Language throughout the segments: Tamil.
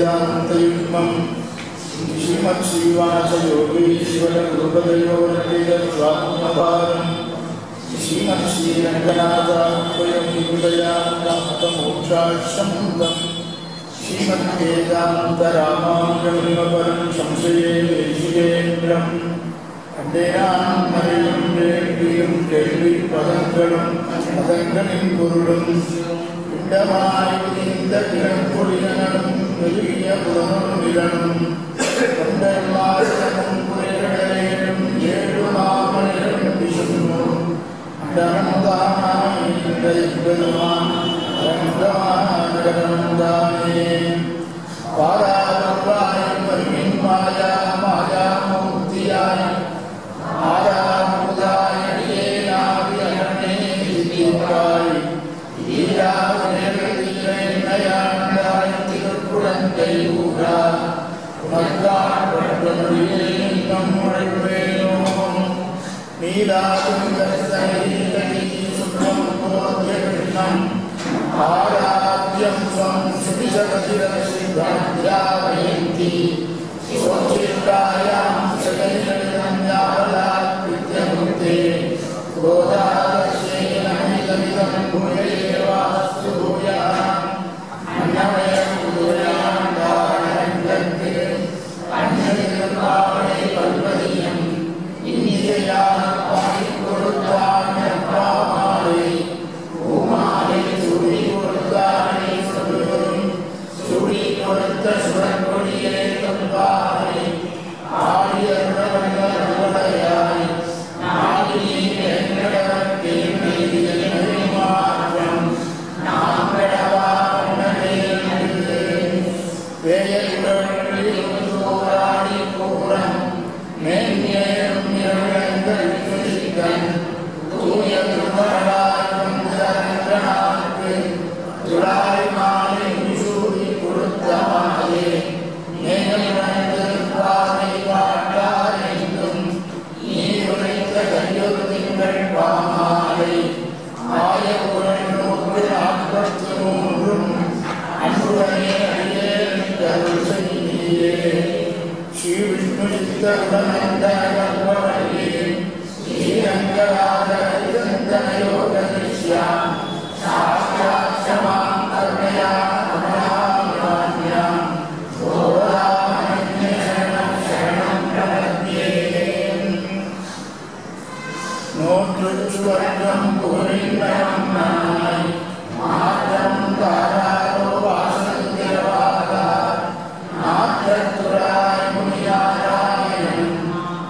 वेदान्तयुग्मं श्रीमत्श्रीवासयोगीश्वरगुरुपदयोगीश्वात्मभारं श्रीमत्श्रीरङ्गनाथाह्वयं विदयान्तमोक्षाश्रमं श्रीमद्वेदान्तरामानुजमुनिमपरं संशये देशिकेन्द्रम् அண்டேனாமரையும் வேண்டியும் கேள்வி பதங்களும் பதங்களின் பொருளும் பிண்டமாய்ந்த கிழப்பொழியனும் பெரிய புலனும் நிலனும் கொண்டமாறும் குறைகளையும் ஏழு மாமனிடம் விசுணும் அண்டனந்தானாய் பெருமான் அரங்கமானே பாராவாய் பரிமின் மாயா மாயா மூர்த்தியாய் ஆராமுதாயே நாவி அரணே திதிவாய் ஈராவனேயாண்டாய் திருக்குழந்தை ஊரா உனக்கான் பட்டமொழியே நம்முடைய வேணும் நீலாதுங்கை சுற்றம் போதிய கிருஷ்ணம் ஆராத்யம் ஸ்வம் சுபிசகதிரசித்தாத்யாவயந்தி சோச்சித்தாயாம் சகலிதம் யாவலாத் வித்யமுக்தே கோதாதசேனமிதமிதம் பூயேவாஸ்து பூயாம் அன்னமயம் பூயாம் தாரணந்தே அன்னதிருப்பாவை பல்வதியம் இன்னிசையான பாடி கொடுத்தான் பாமாலை பூமாலை சுடி கொடுத்தானை சொல்லும் சுடி கொடுத்த சுரங்கொடியே தம்பாலை ஆடியவர்களையாய் நாடினி எங்கடவர்க்கே மீதியை மாற்றம் நாம் கடவா உணவே வேயலுடன் போராடி பூரம் மேன்மேலும் இரண்டங்கள் குறித்தன் தூய திருமணாய் வந்தரங்கனாக்கு துளாய் மாலை சூடி கொடுத்த மாலே பாவை பாட்டாரைந்தும் நீ உரைத்த கையொருங்கள் பாமாலை ஆயவுடன் 143 அன்புடனே அடியே கருள் செய்தியே ஸ்ரீ விஷ்ணு சித்தருடனே ஸ்ரீரங்கராஜ இதந்தனயோக நிஷ்யாம் சாஸ்திராட்சமாம் கருணையா கமலாமியாம் நோற்றுவர்க்கம் புகழின்பயம் நாய் மாற்றம் தாராரோ வாசந்திரவாகா நாற்றத்துராய் முனியாராயணன்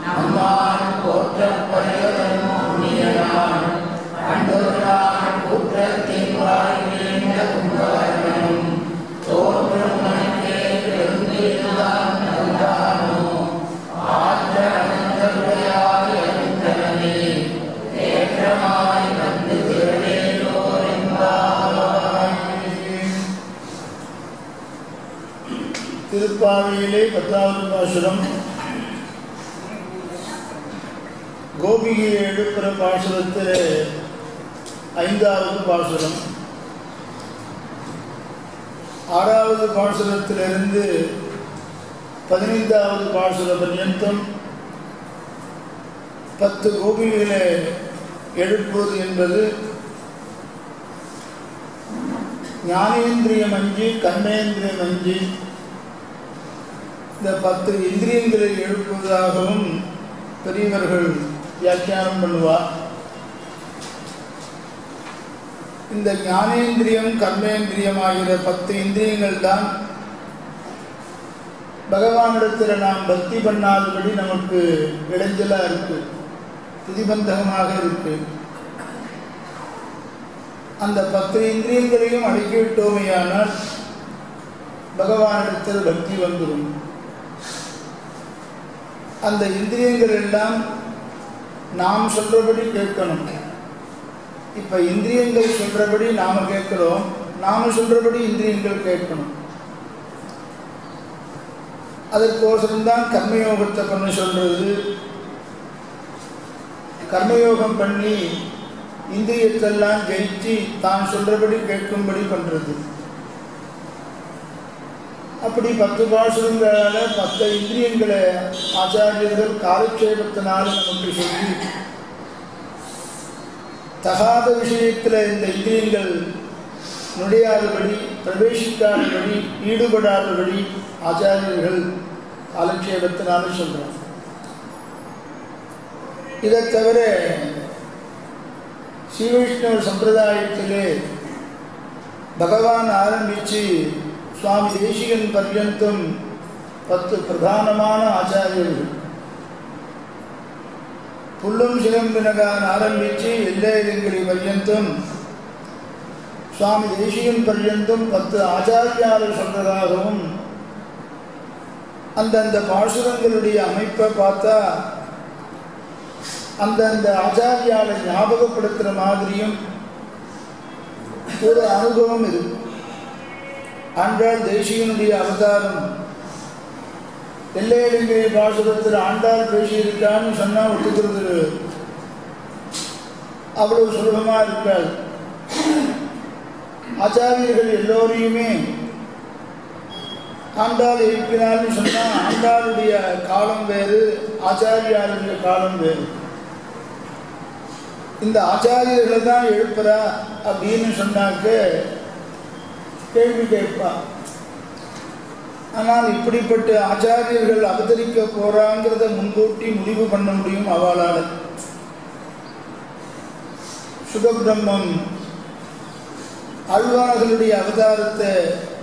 நம்மால் போற்றப் பரிவதன் முனியனான் கண்டொருளான் கூற்றத்தின் வாழ்விந்த கும்பகர்ணனும் தோன்றும் மணிக்கே பெருந்திருந்தான் நந்தானோ ஆற்ற அனந்தருடையாய் அருந்தனே ஏற்றமாய் வந்து திரளேலோர் என்பாய். திருப்பாவையிலே 10வது பாசுரம். கோபிகையை எழுப்புற பாசுரத்திலே 5வது பாசுரம். 6வது பாசுரத்திலிருந்து 15வது பாசுர பர்யந்தம் 10 கோபிகளை எழுப்புவது என்பது ஞானேந்திரியம் அஞ்சி கர்மேந்திரியம் அஞ்சி இந்த 10 இந்திரியங்களை எழுப்புவதாகவும் பெரியவர்கள் வியாக்கியானம் பண்ணுவார். இந்த ஞானேந்திரியம் கர்மேந்திரியம் ஆகிற 10 இந்திரியங்கள் தான் பகவானிடத்தில் நாம் பக்தி பண்ணாதபடி நமக்கு இடைஞ்சலாக இருக்கு, பிரதிபந்தகமாக இருக்கு. அந்த 10 இந்திரியங்களையும் அடக்கிவிட்டோமையானால் பகவானிடத்தில் பக்தி வந்துடும். அந்த இந்திரியங்கள் எல்லாம் நாம் சொல்றபடி கேட்கணும். இப்ப இந்திரியங்கள் சொல்றபடி நாம கேட்கிறோம், நாம சொல்றபடி இந்திரியங்கள் கேட்கணும். அதற்கோசரம்தான் கர்மயோகத்தை பண்ண சொல்றது. கர்மயோகம் பண்ணி இந்திரியத்தெல்லாம் ஜெயிச்சு தான் சொல்றபடி கேட்கும்படி பண்றது. அப்படி 10 பாசுரங்களால் 10 இந்திரியங்களை ஆச்சாரியர்கள் காலக்ஷேபத்தினால் நமக்கு சொல்லி தகாத விஷயத்தில் இந்த இந்திரியங்கள் நுழையாதபடி, பிரவேசிக்காதபடி, ஈடுபடாதபடி ஆச்சாரியர்கள் காலக்ஷேபத்தினால சொல்கிறார். இதை தவிர ஸ்ரீவைஷ்ணவ சம்பிரதாயத்திலே பகவான் ஆரம்பித்து சுவாமி தேசிகன் பர்யந்தம் 10 பிரதானமான ஆச்சாரியர்கள், புல்லும் சிலம்பினகான் ஆரம்பித்து எல்லையங்கிரி பர்யந்தம் சுவாமி தேசிகன் பர்யந்தம் 10 ஆச்சாரியார்கள் சொல்றதாகவும், அந்தந்த பாசுரங்களுடைய அமைப்பை பார்த்தா அந்தந்த ஆச்சாரியாரை ஞாபகப்படுத்துகிற மாதிரியும் ஒரு அனுபவம் இருக்கு. ஆண்டாள் தேசிகனுடைய அவதாரம் எல்லையங்கிரி பாசுரத்தில் ஆண்டாள் பேசியிருக்கான்னு சொன்னால் ஒத்துக்கிறது அவ்வளவு சுலபமாக இருக்காது. ஆச்சாரியர்கள் எல்லோரையுமே ஆண்டாள் எழுப்பினான்னு சொன்னால் ஆண்டாளுடைய காலம் வேறு, ஆச்சாரியாருடைய காலம் வேறு. இந்த ஆச்சாரியர்களை தான் எழுப்புறா அப்படின்னு சொன்னாக்க கேள்வி கேட்பா. ஆனால் இப்படிப்பட்ட ஆச்சாரியர்கள் அவதரிக்க போறாங்கிறத முன்கூட்டி முடிவு பண்ண முடியும் அவளால். சுகபிரம்மம் ஆழ்வார்களுடைய அவதாரத்தை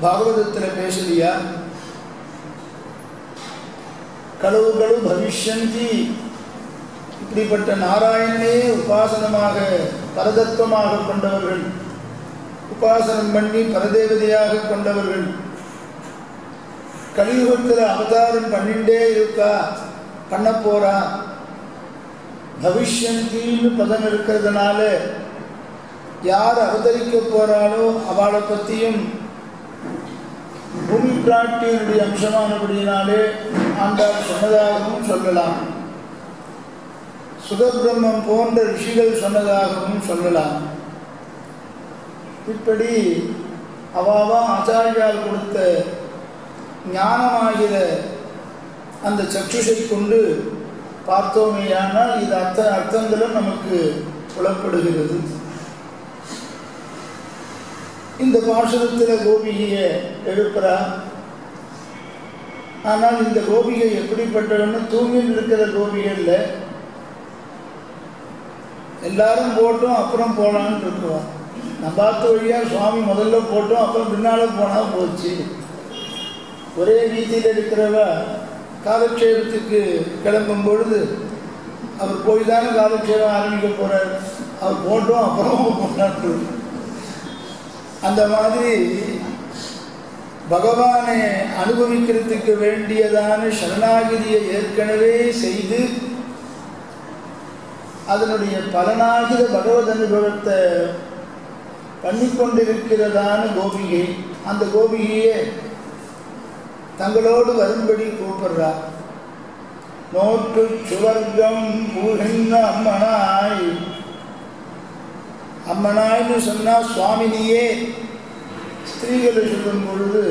பாகவதத்தில் பேசலையா? கடவுள்களு பவிஷ்யந்தி, இப்படிப்பட்ட நாராயணனே உபாசனமாக பரதத்துவமாக கொண்டவர்கள், உபாசனம் பண்ணி பரதேவதையாக கொண்டவர்கள் கலியுகத்தில் அவதாரம் பண்ணிண்டே இருக்கா, பண்ண போறா. பவிஷ்யந்தின்னு பதம் இருக்கிறதுனால யார் அவதரிக்க போறாளோ அவளை பற்றியும் பூமி பிராட்டியினுடைய அம்சமானபடியினாலே ஆண்டாள் சொன்னதாகவும் சொல்லலாம். சுகபிரம்மம் போன்ற ரிஷிகள் சொன்னதாகவும் சொல்லலாம். இப்படி அவாவா ஆச்சாரியால் கொடுத்த ஞானமாகிற அந்த சக்ஷுஷை கொண்டு பார்த்தோமேயானால் இது அத்தனை அர்த்தங்களும் நமக்கு புலப்படுகிறது. இந்த பாசுரத்தில் கோபிகையை எழுப்புறா. ஆனால் இந்த கோபிகை எப்படிப்பட்டவன்னு தூங்கிட்டு இருக்கிற கோபிகையில் எல்லாரும் போட்டும் அப்புறம் போகலான்னு இருக்குவான். நம்ம பார்த்த வழியாக சுவாமி முதல்ல போட்டோம், அப்புறம் பின்னால் போனால் போச்சு. ஒரே வீதியில் இருக்கிறவ காலக்ஷேபத்துக்கு கிளம்பும் பொழுது அவர் போய் தானே காலக்ஷேபம் ஆரம்பிக்க போகிறார். அவர் போட்டோம் அப்புறம் போனாட்டு. அந்த மாதிரி பகவானை அனுபவிக்கிறதுக்கு வேண்டியதான சரணாகிதியை ஏற்கனவே செய்து அதனுடைய பலனாகிற பகவத் அனுபவத்தை பண்ணிக்கொண்டிருக்கிறதான கோபிகை, அந்த கோபிகையே தங்களோடு வரும்படி கூப்பிடுறார். நோற்று சுவர்க்கம் பூகின்ற அம்மனாய். அம்மனாய்னு சொன்னால் சுவாமினியே. ஸ்திரீகளை சொல்லும் பொழுது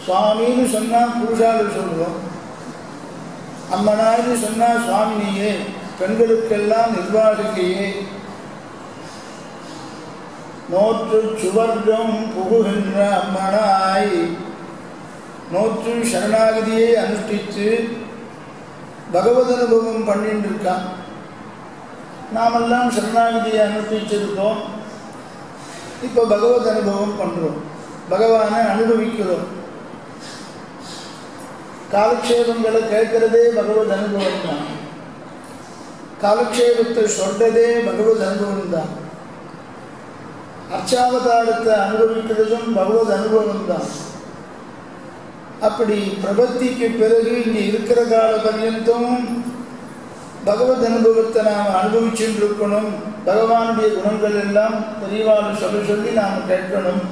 சுவாமின்னு சொன்னால் புருஷாவில் சொல்கிறோம். அம்மனாய்னு சொன்னால் சுவாமினியே, பெண்களுக்கெல்லாம் நிர்வாகிக்கையே. நோற்று சுவர்க்கம் புகுகின்ற அம்மனாய். நோற்று சரணாகதியை அனுஷ்டித்து பகவத் அனுபவம் பண்ணிட்டு இருக்கான். நாமெல்லாம் சரணாகதியை அனுஷ்டிச்சிருக்கோம். இப்போ பகவத் அனுபவம் பண்ணுறோம், பகவானை அனுபவிக்கிறோம். காலக்ஷேபங்களை கேட்கறதே பகவத் அனுபவம் தான். காலக்ஷேபத்தை சொல்றதே பகவத் அனுபவம் தான். அர்ச்சாவதாரத்தை அனுபவிக்கிறதும் பகவத் அனுபவம் தான். அப்படி பிரபத்திக்கு பிறகு இங்கே இருக்கிற கால பர்யந்தம் பகவத் அனுபவத்தை நாம் அனுபவிச்சுட்டு இருக்கணும். பகவானுடைய குணங்கள் எல்லாம் பெரியவாள் சொல்லி நாம் கேட்கணும்.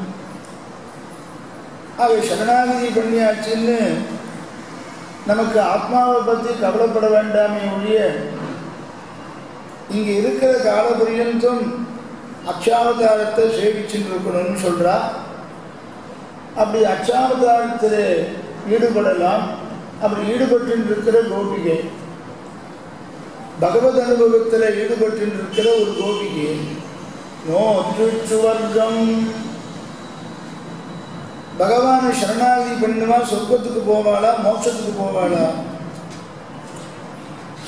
ஆக சரணாகதி பண்ணியாச்சுன்னு நமக்கு ஆத்மாவை பற்றி கவலைப்பட வேண்டாமே ஒழிய இங்கே இருக்கிற கால பர்யந்தம் அக்ஷாவதாரத்தை சேவிச்சுட்டு இருக்கணும்னு சொல்கிறா. அப்படி அச்சாவதாரத்தில் ஈடுபடலாம். அப்படி ஈடுபட்டிருக்கிற கோபிகை, பகவத் அனுபவத்தில் ஈடுபட்டிருக்கிற ஒரு கோபிகை நோற்றுவர்க்கம் பகவானை சரணாகதி பண்ணுவா, சொர்க்கத்துக்கு போவாளா மோட்சத்துக்கு போவாளா?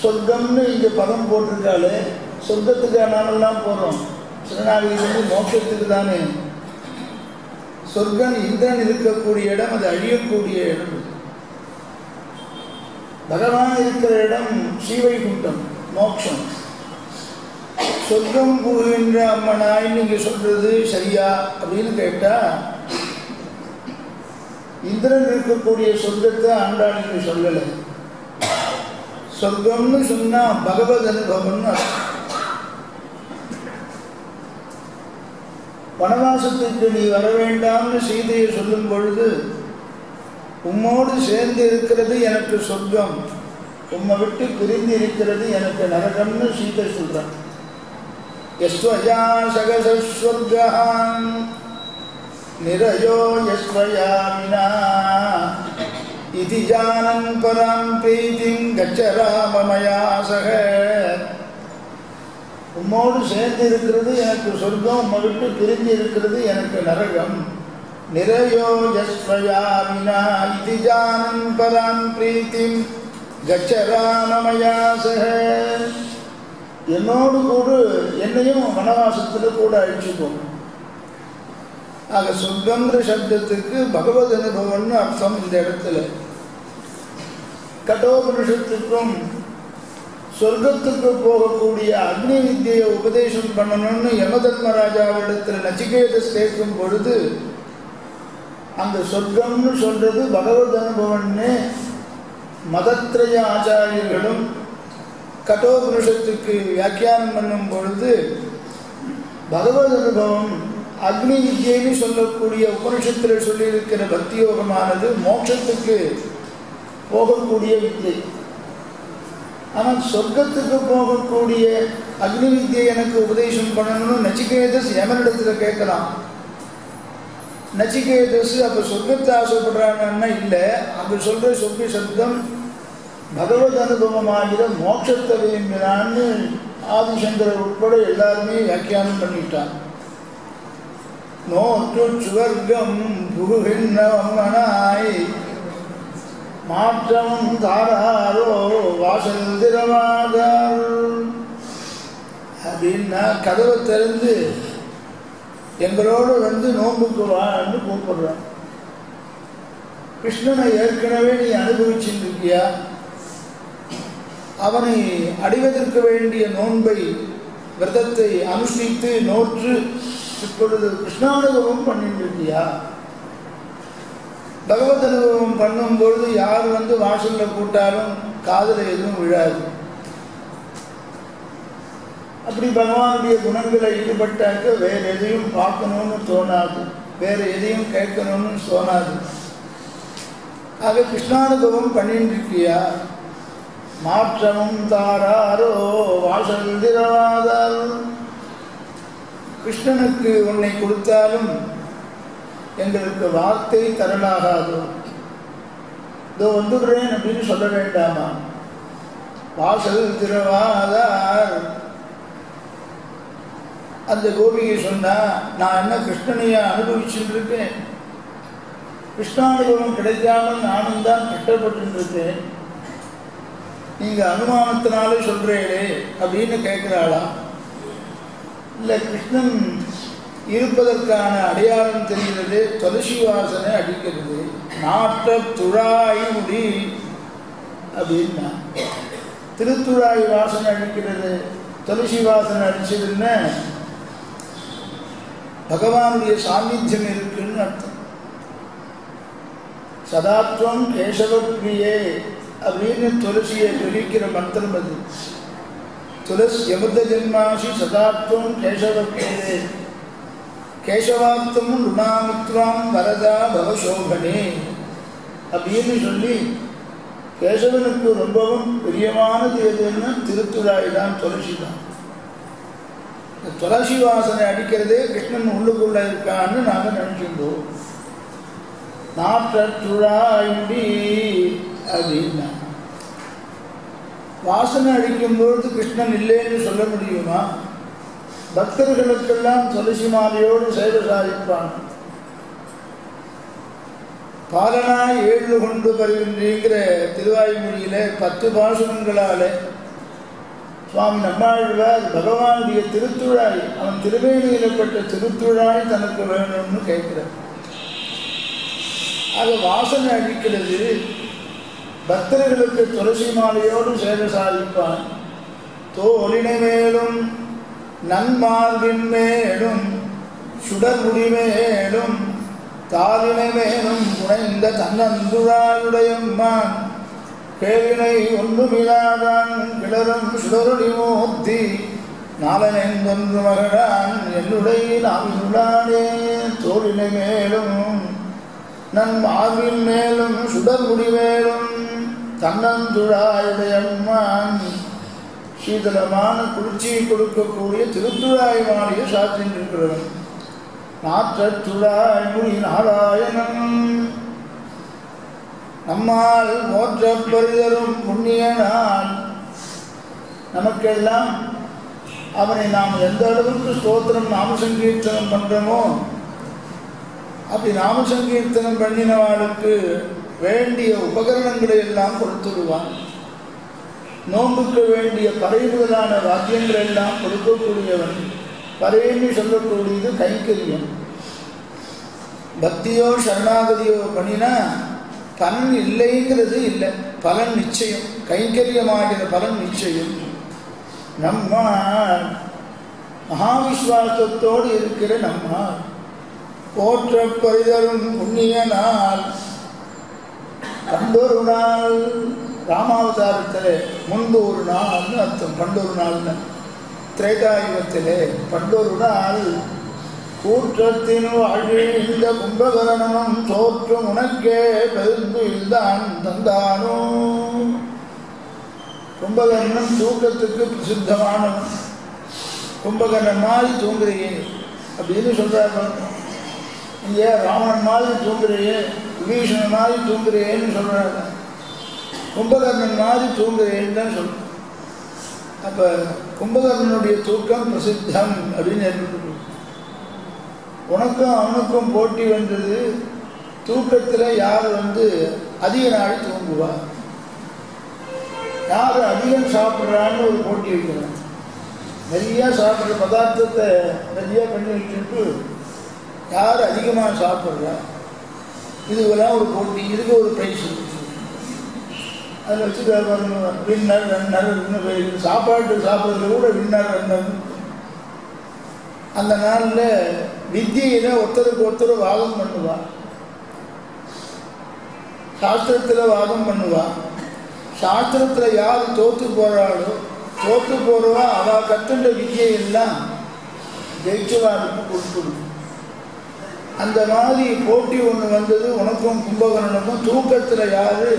சொர்க்கம்னு இங்கே பதம் போட்டிருக்காளே, சொர்க்கத்துக்கு நாமெல்லாம் போகிறோம், சரணாகதி வந்து மோட்சத்துக்கு தானே. சொர்க்கம் இந்திரன் இருக்கக்கூடிய இடம், அது அழியக்கூடிய இடம். பகவான் இருக்கிற இடம் ஸ்ரீவைகுண்டம், மோட்சம். சொர்க்கம் புகுகின்ற அம்மனாய் நீங்க சொல்றது சரியா அப்படின்னு கேட்டா, இந்திரன் இருக்கக்கூடிய சொர்க்கத்தை ஆண்டாள் நீங்க சொல்லலை. சொர்க்கம்னு சொன்னா பகவத் அனுபவம்னு அர்த்தம். வனவாசத்துக்கு நீ வர வேண்டாம்னு சீதையை சொல்லும் பொழுது, உம்மோடு சேர்ந்து இருக்கிறது எனக்கு சொர்க்கம், உம்மை விட்டு பிரிந்து இருக்கிறது எனக்கு நரகம்னு சீதை சொல்றான். யஸ்வயா சகசஸ்வர்கான் நிரயோ யஸ்வயா வினா இதி ஜானன் பராம் பிரீதிம் கச்ச ராமமயா சக. உம்மோடு சேர்ந்து இருக்கிறது எனக்கு சொர்க்கம், உம்மை விட்டு பிரிஞ்சு இருக்கிறது எனக்கு நரகம். நிரயோ யஸ்வயா வினா இதி ஜானன் பராம் பிரீதிம் கச்ச ராமமயா சக. என்னோடு கூட என்னையும் வனவாசத்தில் கூட அழிச்சுக்கும். ஆக சொர்க்கம்ன்ற சப்தத்துக்கு பகவத் அனுபவம்னு அர்த்தம் இந்த இடத்துல. கட்டோபனிஷத்துக்கும் சொர்க்கத்துக்கு போகக்கூடிய அக்னி வித்தியை உபதேசம் பண்ணணும்னு யமதர்மராஜாவிடத்தில் நச்சிகேதஸ் கேட்கும் பொழுது, அந்த சொர்க்கம்னு சொல்றது பகவத் அனுபவம்னு மதத்ரய ஆச்சாரியர்களும் கட்டோபனிஷத்துக்கு வியாக்கியானம் பண்ணும் பொழுது, பகவத் அனுபவம் அக்னி வித்யைன்னு சொல்லக்கூடிய உபனிஷத்தில் சொல்லியிருக்கிற பக்தி யோகமானது மோட்சத்துக்கு போகக்கூடிய வித்யை. ஆனால் சொர்க்கத்துக்கு போகக்கூடிய அக்னி வித்யை எனக்கு உபதேசம் பண்ணணும்னு நச்சிகேதஸ் யமனிடத்தில் கேட்கலாம். நச்சிகேதஸ் அப்போ சொர்க்கத்தை ஆசைப்படுறாங்கன்னா இல்லை, அங்கே சொல்கிற சொர்க்க சப்தம் பகவத் அனுபவமாகிற மோட்சத்தை விரும்பினான்னு ஆதிசங்கரர் உட்பட எல்லாருமே வியாக்கியானம் பண்ணிட்டான். நோற்று சுவர்க்கம் புகுகின்றவனாய் மாற்றம் தாராரோ வாசல் திறவாதார் அப்படின்னா, கதவை திறந்து எங்களோடு வந்து நோம்புக்கு வான்னு கூப்பிடுறான். கிருஷ்ணனை ஏற்கனவே நீ அனுபவிச்சுட்டு இருக்கியா? அவனை அடைவதற்கு வேண்டிய நோன்பை விரதத்தை அனுஷ்டித்து நோற்று இப்பொழுது கிருஷ்ணானுபவம் பண்ணிட்டு இருக்கியா? பகவத் அனுபவம் பண்ணும்பொழுது யார் வந்து வாசல்ல கூட்டாலும் காதல எதுவும் விழாது. அப்படி பகவானுடைய குணங்களை ஈடுபட்டாக்க வேற எதையும் பார்க்கணும்னு தோணாது, வேற எதையும் கேட்கணும்னு தோணாது. ஆக கிருஷ்ணானுபவம் பண்ணிட்டு இருக்கியா? மாற்றமும் தாராரோ வாசல் திறவாதாரோ. கிருஷ்ணனுக்கு உன்னை கொடுத்தாலும் எங்களுக்கு வார்த்தை தரலாகாதோ? இதோ வந்துடுறேன் அப்படின்னு சொல்ல வேண்டாமா? வாசல் திறவாதார். அந்த கோபிகை சொன்னா, நான் என்ன கிருஷ்ணனையா அனுபவிச்சுட்டு இருக்கேன்? கிருஷ்ணானுபவம் கிடைக்காமல் நானும் தான் கஷ்டப்பட்டு இருக்கேன். நீங்க அனுமானத்தினாலே சொல்றீங்களே அப்படின்னு கேட்கிறாளா? இல்லை, கிருஷ்ணன் இருப்பதற்கான அடையாளம் தெரிகிறது, துளசி வாசனை அடிக்கிறது, நாட்ட துழாய் முடி அப்படின்னா. திருத்துழாய் வாசனை அடிக்கிறது, துளசி வாசனை அடிச்சதுன்னு பகவானுடைய சாநித்தியம் இருக்குன்னு அர்த்தம். சதாத்வம் கேசவப்பிரியே அப்படின்னு துளசியை கிரகிக்கிற மந்திரம் அது. துளசி யமுத ஜென்மாசி சதாத்வம் கேசவப்பிரியே கேசவார்த்தம் ருணாமித்வாம் வரதா பவசோகனே அப்படின்னு சொல்லி, கேசவனுக்கு ரொம்பவும் பிரியமானது எதுன்னா திருத்துழாய் தான், துளசி தான். இந்த துளசி வாசனை அடிக்கிறதே கிருஷ்ணன் உள்ளுக்குள்ள இருக்கான்னு நாங்கள் நினைச்சிருந்தோம். நாற்றற்றுழாய் முடி அப்படின்னா வாசனை அடிக்கும் பொழுது கிருஷ்ணன் இல்லைன்னு சொல்ல முடியுமா? பக்தர்களுக்கெல்லாம் துளசி மாலையோடு சேவை சாதிப்பான். பாலனாய் ஏழு கொண்டு பருகின்ற திருவாய்மொழியில 10 பாசுரங்களாலே சுவாமி நம்மாழ்வார் பகவானுடைய திருத்துழாய், அவன் திருவேணியிலப்பட்ட திருத்துழாய் தனக்கு வேணும்னு கேட்கிறார். அது வாசனை அடிக்கிறது. பக்தர்களுக்கு துளசி மாலையோடு சேவை சாதிப்பான். தோலினை மேலும் நன்மார்பின் மேலும் சுடர்முடி மேலும் தாலினை மேலும் புனைந்த தன்னந்துழாயுடையம்மான் கேளினை ஒன்றுமிலாதான் கிளரும் சுடரொளி மூர்த்தி நாளனெங்கொன்று மகடான் என்னுடைய நாவினுளானே. தோளினை மேலும் நன் மார்பின் மேலும் சுடர்முடி மேலும் தன்னந்துழாயுடையம்மான் சீதளமான குளிர்ச்சியை கொடுக்கக்கூடிய திருத்துழாய் மாலையை சாற்றின்றிருக்கிறவன். நாற்றத்துழாய் முடி நாராயணன் நம்மால் மோற்ற பரிதரும் புண்ணிய நாள். நமக்கெல்லாம் அவனை நாம் எந்த அளவுக்கு ஸ்தோத்திரம் நாமசங்கீர்த்தனம் பண்றோமோ அப்படி நாமசங்கீர்த்தனம் பண்ணினவாளுக்கு வேண்டிய உபகரணங்களை எல்லாம் கொடுத்துடுவான். நோம்புக்கு வேண்டிய பறை முதலான வாக்கியங்கள் எல்லாம் கொடுக்கக்கூடியவன். பறைன்னு சொல்லக்கூடியது கைங்கரியம். பக்தியோ சரணாகதியோ பண்ணினா பலன் இல்லைங்கிறது இல்லை, பலன் நிச்சயம். கைங்கரியமாகிற பலன் நிச்சயம். நம்ம மகாவிஸ்வாசத்தோடு இருக்கிற நம்ம போற்ற பரிதரும் புண்ணிய நாள். பண்டொரு நாள் ராமாவதாரத்திலே முன்பு ஒரு நாள்னு அர்த்தம். பண்டொரு நாள்னு திரேதாயுகத்திலே பண்டொரு நாள் கூற்றத்தின் வாழ்வில் இந்த கும்பகரணமும் தோற்றும் உனக்கே பெருந்துதான் தந்தானோ. கும்பகர்ணன் தூக்கத்துக்கு பிரசித்தமானவன். கும்பகர்ணன் மாதிரி தூங்குறையே அப்படின்னு சொல்றாரு. இங்கே ராவணன் மாதிரி தூங்குறையே, விபீஷணன் மாதிரி தூங்குறையேன்னு சொல்றாங்க. கும்பகர்ணன் மாதிரி தூங்குறேன்னு தான் சொல்றேன். அப்ப கும்பகர்ணனுடைய தூக்கம் பிரசித்தம் அப்படின்னு ஏற்பட்டு உனக்கும் அவனுக்கும் போட்டி வந்தது. தூக்கத்தில் யார் அதிக நாள் தூங்குவா, யார் அதிகம் சாப்பிட்றான்னு ஒரு போட்டி வைக்கிறான். நிறைய சாப்பிட்ற பதார்த்தத்தை நிறைய பண்ணி வச்சுட்டு யார் அதிகமாக சாப்பிட்றா, இதுக்கெல்லாம் ஒரு போட்டி. இதுக்கு ஒரு பிரைஸ் அதில் வச்சுட்டு வின்னர் ரன்னர். சாப்பாட்டு சாப்பிட்றதுல கூட வின்னர் ரன்னர். அந்த நாளில் வித்தியில ஒருத்தருக்கு ஒருத்தர் வாதம் பண்ணுவா, சாஸ்திரத்தில் வாதம் பண்ணுவா. சாஸ்திரத்தில் யார் தோற்று போகிறாளோ, தோற்று போகிறவா அவள் கற்றுண்ட வித்தியெல்லாம் ஜெயிச்சவாளுக்கு கொடுத்துடும். அந்த மாதிரி போட்டி ஒன்று வந்தது உனக்கும் கும்பகர்ணனுக்கும். தூக்கத்தில் யார்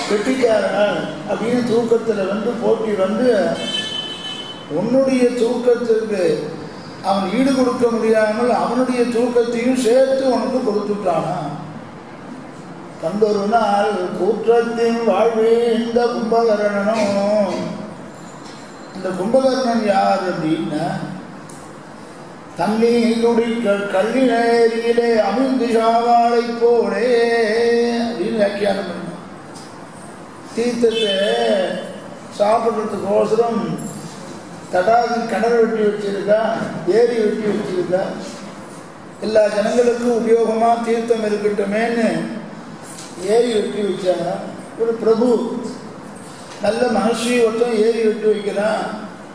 கெட்டிக்காரன் அப்படின்னு தூக்கத்தில் போட்டி உன்னுடைய தூக்கத்திற்கு அவன் ஈடு கொடுக்க முடியாமல் அவனுடைய தூக்கத்தையும் சேர்த்து உனக்கு கொடுத்துட்டானா. கண்டொரு நாள் கூற்றத்தின் வாழ்வே இந்த கும்பகர்ணனும். இந்த கும்பகர்ணன் யார் அப்படின்னா தண்ணீருடைய கல்லினேரியிலே அமிழ்ந்து சாவாளை போலே அப்படின்னு வியாக்கியானம் பண்ண. தீர்த்தத்தை சாப்பிட்றதுக்கோசரம் தடாகம் கிணறு வெட்டி வச்சிருக்கா, ஏரி வெட்டி வச்சிருக்கா. எல்லா ஜனங்களுக்கும் உபயோகமாக தீர்த்தம் இருக்கட்டுமேன்னு ஏரி வெட்டி வச்சாங்க. ஒரு பிரபு நல்ல மகர்ஷி ஒருத்தம் ஏரி வெட்டி வைக்கிறான்.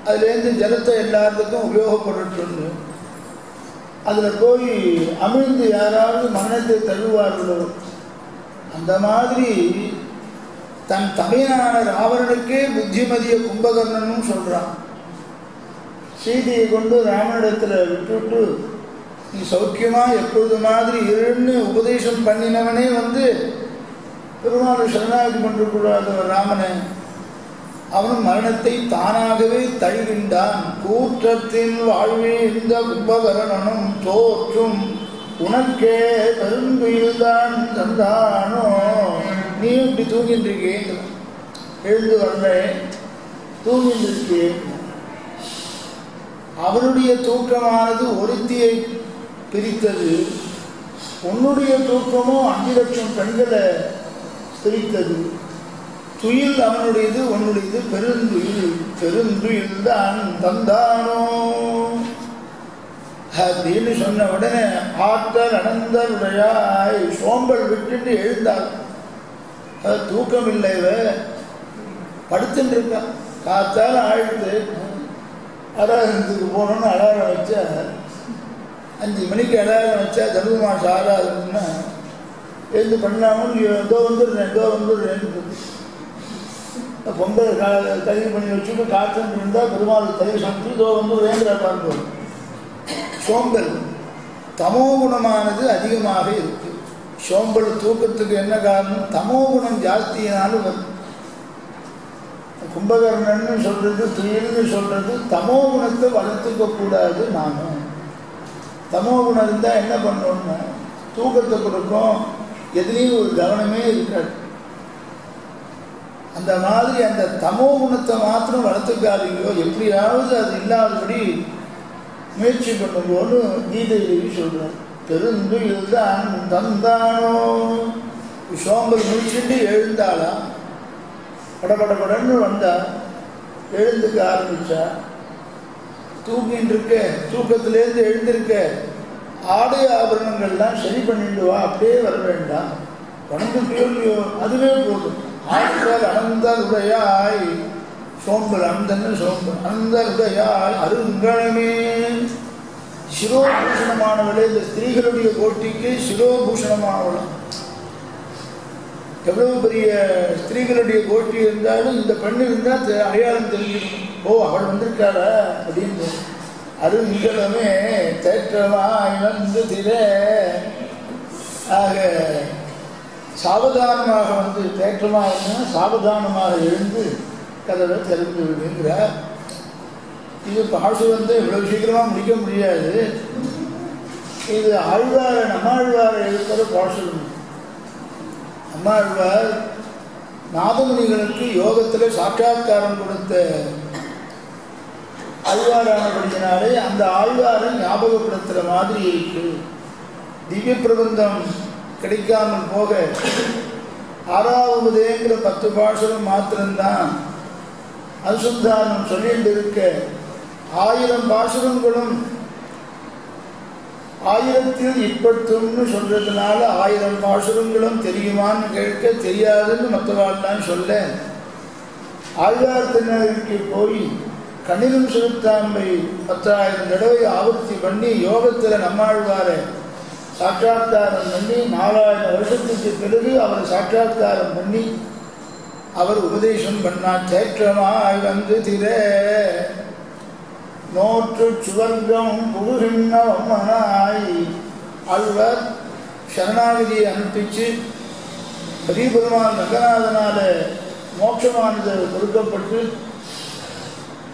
அதுலேருந்து ஜலத்தை எல்லாத்துக்கும் உபயோகப்பட்டு அதில் போய் அமிழ்ந்து யாராவது மரணத்தை தருவார்களோ அந்த மாதிரி தன் தமையான ராவணனுக்கே புத்திமதிய கும்பகர்ணனும் சொல்கிறான். சீதையை கொண்டு ராமனிடத்தில் விட்டுவிட்டு நீ சௌக்கியமாக எப்பொழுது மாதிரி இருன்னு உபதேசம் பண்ணினவனே பெருமாள் சரணாகதி கொண்டிருக்கூடாத ராமனை அவனும் மரணத்தை தானாகவே தழுகின்றான். கூற்றத்தின் வாழ்வே இந்த கும்பகர்ணனும் தோற்றும் உனக்கே பெருங்குயில்தான் தந்தானோ. நீயும் இப்படி தூங்கிட்டு இருக்கேன், எழுந்து வந்தேன், தூங்கிட்டு இருக்கேன். அவருடைய தூக்கமானது ஒருத்தியை பிரித்தது, உன்னுடைய தூக்கமோ 5 லட்சம் பெண்களை பிரித்தது. துயில் அவனுடையது, உன்னுடையது பெருந்துயில், பெருந்துயில் தான் தந்தானோ அப்படின்னு சொன்ன உடனே ஆற்றல் அனந்தருடையாய் சோம்பல் விட்டுட்டு எழுந்தாள். தூக்கம் இல்லை, படுத்துட்டு இருக்கான். காத்தால் ஆழ்ந்து அலாரத்துக்கு போகணுன்னு அலாரம் வச்சா 5 மணிக்கு அலாரம் வச்சா தர்ம மாசம் ஆறாதுன்னா எழுந்து பண்ணாமல் ஏதோ வந்துடுறேன். பொங்கல் தயிர் பண்ணி வச்சுட்டு காற்றுன்னு இருந்தால் பெருமாள் தயிர் சமைச்சு இதோ வந்துடுறேங்கிற பார்ப்போம். சோம்பல் தமோ குணமானது அதிகமாக இருக்கு. சோம்பல் தூக்கத்துக்கு என்ன காரணம்? தமோ குணம் ஜாஸ்தியினாலும் வரும். கும்பகர்ணன்னு சொல்றது, துயில்னு சொல்றது தமோ குணத்தை வளர்த்துக்க கூடாது. நானும் தமோ குணம் இருந்தால் என்ன பண்ணோம்னா தூக்கத்தை கொடுக்கும், எதுலேயும் ஒரு கவனமே இருக்காது. அந்த மாதிரி அந்த தமோ குணத்தை மாத்திரம் வளர்த்துக்காதீங்கோ, எப்படியாவது அது இல்லாதபடி முயற்சி பண்ணும்போது கீதையிலேயே சொல்றார். பெருந்துயில் தான் தந்தானோ. சோம்பல் முடிச்சுட்டு எழுந்தாளா, படபடன்னு வந்தா, எழுந்துக்க ஆரம்பிச்சா. தூங்கிட்டு இருக்க, தூக்கத்திலேருந்து எழுந்திருக்க, ஆடை ஆபரணங்கள்லாம் சரி பண்ணிட்டு வா, அப்படியே வர வேண்டாம், வணங்குட்டியோ அதுவே போதும். ஆற்றல் அனந்தருடையாய் சோம்பல், அந்தன்னு சோம்பல், அனந்தருடையாய் அருங்கணமே. சிரோபூஷணமானவளே, இந்த ஸ்திரீகளுடைய கோட்டிக்கு சிரோபூஷணமானவளும். எவ்வளவு பெரிய ஸ்திரீகளுடைய கோட்டி இருந்தாலும் இந்த பெண்ணு இருந்தால் அடையாளம் தெரிஞ்சிடும். ஓ, அவள் வந்திருக்காளா அப்படின்னு. அருங்கலமே தேற்றமாய் வந்து திர. ஆக சாவதானமாக வந்து தேற்றமாக இருந்தால் சாவதானமாக எழுந்து கதவை திறந்து விடுங்கிறார். இது பாசு வந்து இவ்வளவு சீக்கிரமாக முடிக்க முடியாது. இது ஆழ்வார நம்மாழ்வார எழுக்கிற பாசு. நம்மாழ்வார் நாதமுனிகளுக்கு யோகத்தில் சாட்சாத்காரம் கொடுத்த ஆழ்வாரானபடியினாலே அந்த ஆழ்வாரை ஞாபகப்படுத்துகிற மாதிரி இருக்கு. திவ்ய பிரபந்தம் கிடைக்காமல் போக 6வதுங்கிற 10 பாசுரம் மாத்திரம்தான் அனுசந்தானம் சொல்லிட்டு இருக்க. 1000 பாசுரங்களும் 1000ல் இப்பட்டும்னு சொல்றதுனால 1000 பாசுரங்களும் தெரியுமான்னு கேட்க தெரியாதுன்னு மற்றவாள்லாம் சொல்ல, ஆழ்வார் திருநகருக்கு போய் கண்ணிலும் செலுத்தாமை 10,000 தடவை ஆவர்த்தி பண்ணி யோகத்தில் நம்மாழ்வாரை சாட்சாத்காரம் பண்ணி 4000 வருஷத்துக்கு பிறகு அவர் சாட்சாத்காரம் பண்ணி அவர் உபதேசம் பண்ணார். தேற்றமாய் வந்து திர நோற்று சுவர்க்கம் புகுகின்றவனாய். ஆழ்வார் சரணாகதியை அனுப்பிச்சு பெரியபெருமான் ரங்கநாதனால மோட்சமானது கொடுக்கப்பட்டு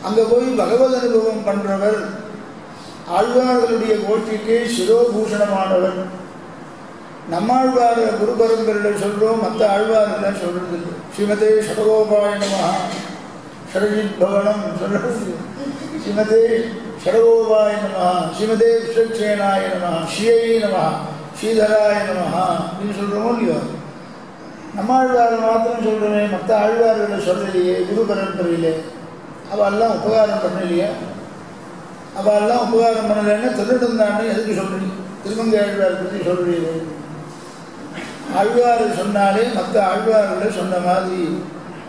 அங்கே போய் பகவத் அனுபவம் பண்ணுறவர். ஆழ்வார்களுடைய கோட்டிக்கு சிரோபூஷணமானவர். நம்மாழ்வார குரு பரம்பரையில் சொல்கிறோம், மற்ற ஆழ்வார்கள் சொல்கிறது இல்லை. ஸ்ரீமதே ஷடகோபாய நமஹ, ஷடஜித் பவனம் சொல்கிறது. ஸ்ரீமதே ஷடகோபாய நமஹ, ஸ்ரீமதே விஸ்வக்சேனாய நமஹ, ஸ்ரீயை நமஹ, ஸ்ரீதராய நமஹ அப்படின்னு சொல்கிறோமோ இல்லையோ. நம்மாழ்வாரை மாத்திரம் சொல்கிறேன், மற்ற ஆழ்வார்களை சொல்லலையே குரு பரம்பரையிலே. அவெல்லாம் உபகாரம் பண்ணலையே. அவெல்லாம் உபகாரம் பண்ணலைன்னா திருடந்தான்னு எதுக்கு சொல்கிறீங்க? திருமங்கை ஆழ்வார் பற்றி சொல்கிறீங்க. ஆழ்வார் சொன்னாலே மற்ற ஆழ்வார்களை சொன்ன மாதிரி.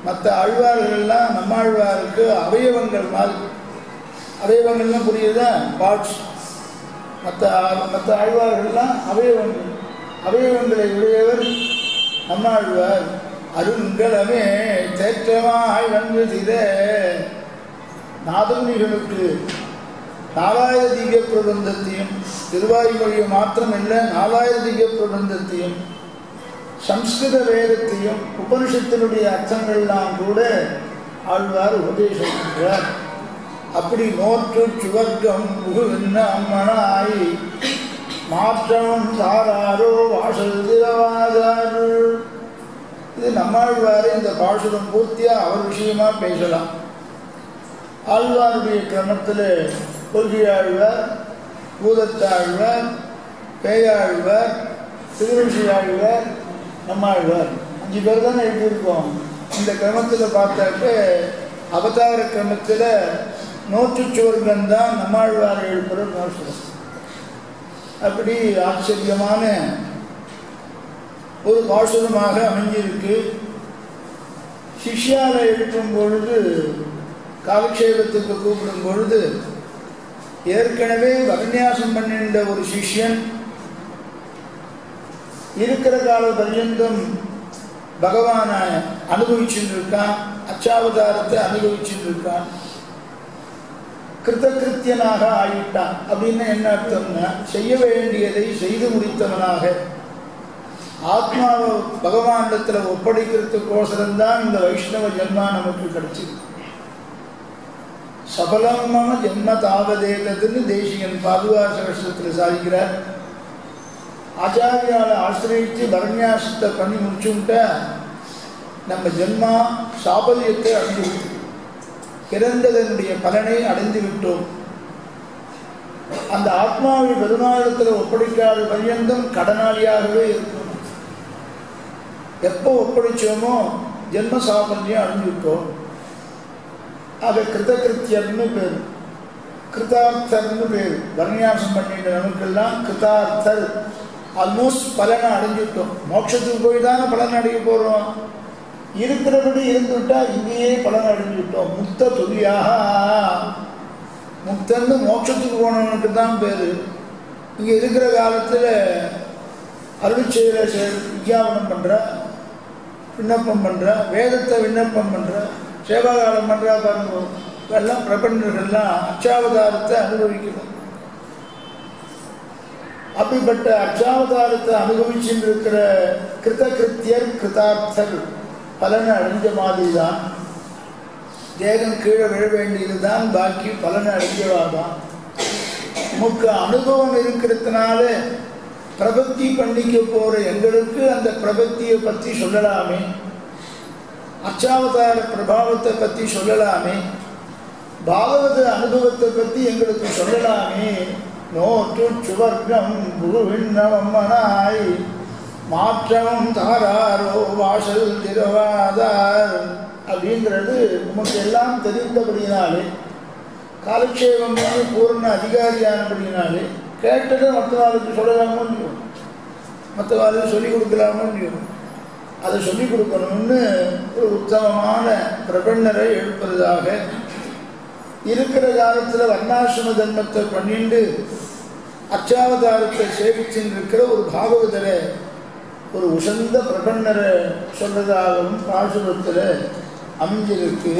மற்ற ஆழ்வார்கள்லாம் நம்மாழ்வாருக்கு அவயவங்கள் மாதிரி. அவயவங்கள்லாம் புரியுதா? பார்ட்ஸ். மற்ற ஆழ்வார்கள்லாம் அவயவங்கள். அவயவங்களை உடையவர் நம்மாழ்வார். அருங்கலமே தேற்றமாய் வந்து திர. நாதமுனிகளுக்கு 4000 திவ்ய பிரபந்தத்தையும், திருவாய்மொழியை மாத்திரம் இல்லை 4000 திவ்ய பிரபந்தத்தையும், சம்ஸ்கிருத வேதத்தையும், உபனிஷத்தினுடைய அர்த்தங்கள்லாம் கூட ஆழ்வார் உபதேசம் பண்றார். அப்படி நோற்று சுவர்க்கம் புகுகின்ற அம்மனாய் மாற்றம் சாராரோ வாசல் திரவாதார். இது நம்மாழ்வார் இந்த பாசுரம் பூர்த்தியா அவர் விஷயமா பேசலாம். ஆழ்வாருடைய கிரமத்தில் கொள்கையாழ்வார், பூதத்தாழ்வார், பேயாழ்வார், திருவிழியாழ்வார், நம்மாழ்வார் 5 பேர் தானே எழுதியிருக்கோம். இந்த கிரமத்தில் பார்த்தாக்க அவதார கிரமத்தில் நோற்றுச்சுவர்கன் தான் நம்மாழ்வார் எழுப்புற பாசுரம். அப்படி ஆச்சரியமான ஒரு பாசுரமாக அமைஞ்சிருக்கு. சிஷ்யால எழுப்பும் பொழுது, காலக்ஷேபத்துக்கு கூப்பிடும் பொழுது, ஏற்கனவே வர்ணியாசம் பண்ணின்ற ஒரு சிஷ்யன் இருக்கிற கால பர்யந்தம் பகவான அனுபவிச்சுட்டு இருக்கான், அச்சாவதாரத்தை அனுபவிச்சுட்டு இருக்கான், கிருத்தகிருத்தியனாக ஆயிட்டான். அப்படின்னு என்ன அர்த்தம்னா, செய்ய வேண்டியதை செய்து முடித்தவனாக ஆத்மாவை பகவானிடத்தில் ஒப்படைக்கிறதுக்கோசரம்தான் இந்த வைஷ்ணவ ஜென்மா நமக்கு கிடைச்சிது. சபலமான ஜென்ம தாவதேதன்னு தேசிகன் பாதுகாச கஷ்டத்தில் சாதிக்கிறார். ஆச்சாரியால ஆசிரியத்து பரண்யாசத்தை பண்ணி முடிச்சுட்ட நம்ம ஜென்மா சாபல்யத்தை அடைந்து விட்டோம், பிறந்ததனுடைய பலனை அடைந்து விட்டோம். அந்த ஆத்மாவை பெருமாளத்தில் ஒப்படைக்காத பர்யந்தம் கடனாளியாகவே இருக்கும். எப்போ ஒப்படைச்சோமோ ஜென்ம சாபல்யம் அடைஞ்சு விட்டோம். ஆக கிருத்தகிருத்தியர்னு பேர், கிருதார்த்தர்னு பேர். வர்ணியாசம் பண்ணிட்டு நமக்கெல்லாம் கிருதார்த்தர், ஆல்மோஸ்ட் பலனை அடைஞ்சிட்டோம். மோட்சத்துக்கு போய் தானே பலன் அடைய போகிறோம். இருக்கிறபடி இருந்துவிட்டா இங்கேயே பலன் அடைஞ்சிட்டோம். முக்த துல்லியாக, முக்தன்னு மோட்சத்துக்கு போனவனுக்கு தான் பேர். இங்கே இருக்கிற காலத்தில் அருள் செய்கிற விஞ்ஞாபனம் பண்ணுற, விண்ணப்பம் பண்ணுற, வேதத்தை விண்ணப்பம் பண்ணுற, சேவாகாலம் பண்ணுறா பாருங்க. எல்லாம் பிரபஞ்சர்கள்லாம் அச்சாவதாரத்தை அனுபவிக்கணும். அப்படிப்பட்ட அச்சாவதாரத்தை அனுபவிச்சுட்டு இருக்கிற கிருத்தகிருத்தியர், கிருதார்த்தர் பலனை அடைஞ்ச மாதிரி தான். தேகம் கீழே விழ வேண்டியது தான், பாக்கி பலனை அடைஞ்சவாதான். நமக்கு அனுபவம் இருக்கிறதுனால பிரபத்தி பண்ணிக்க போகிற எங்களுக்கு அந்த பிரபத்தியை பற்றி சொல்லலாமே, அச்சாவதார பிரபாவத்தை பற்றி சொல்லலாமே, பாகவத அனுபவத்தை பற்றி எங்களுக்கு சொல்லலாமே. நோற்று சுவர்க்கம் குருவிண்ணவம்மனாய் மாற்றம் தாராரோ வாசல் திரவாதார் அப்படிங்கிறது நமக்கு எல்லாம் தெரிந்தபடியினாலே, காலக்ஷேபம் பூர்ண அதிகாரியானபடியினாலே கேட்டதை மற்றவாளுக்கு சொல்லலாமோ இல்லையோ, மற்றவாளுக்கு சொல்லிக் கொடுக்கலாமோ இல்லையோ, அதை சொல்லிக் கொடுக்கணும்னு ஒரு உத்தமமான பிரபன்னரை எழுப்புறதாக இருக்கிற காலத்தில் வர்ணாசிரம தர்மத்தை பண்ணிட்டு அச்சாவதாரத்தை சேவிச்சுன்னு இருக்கிற ஒரு பாகவதரை, ஒரு உசந்த பிரபன்னரை சொல்றதாகவும் பாசுரத்தில் அமைஞ்சிருக்கு.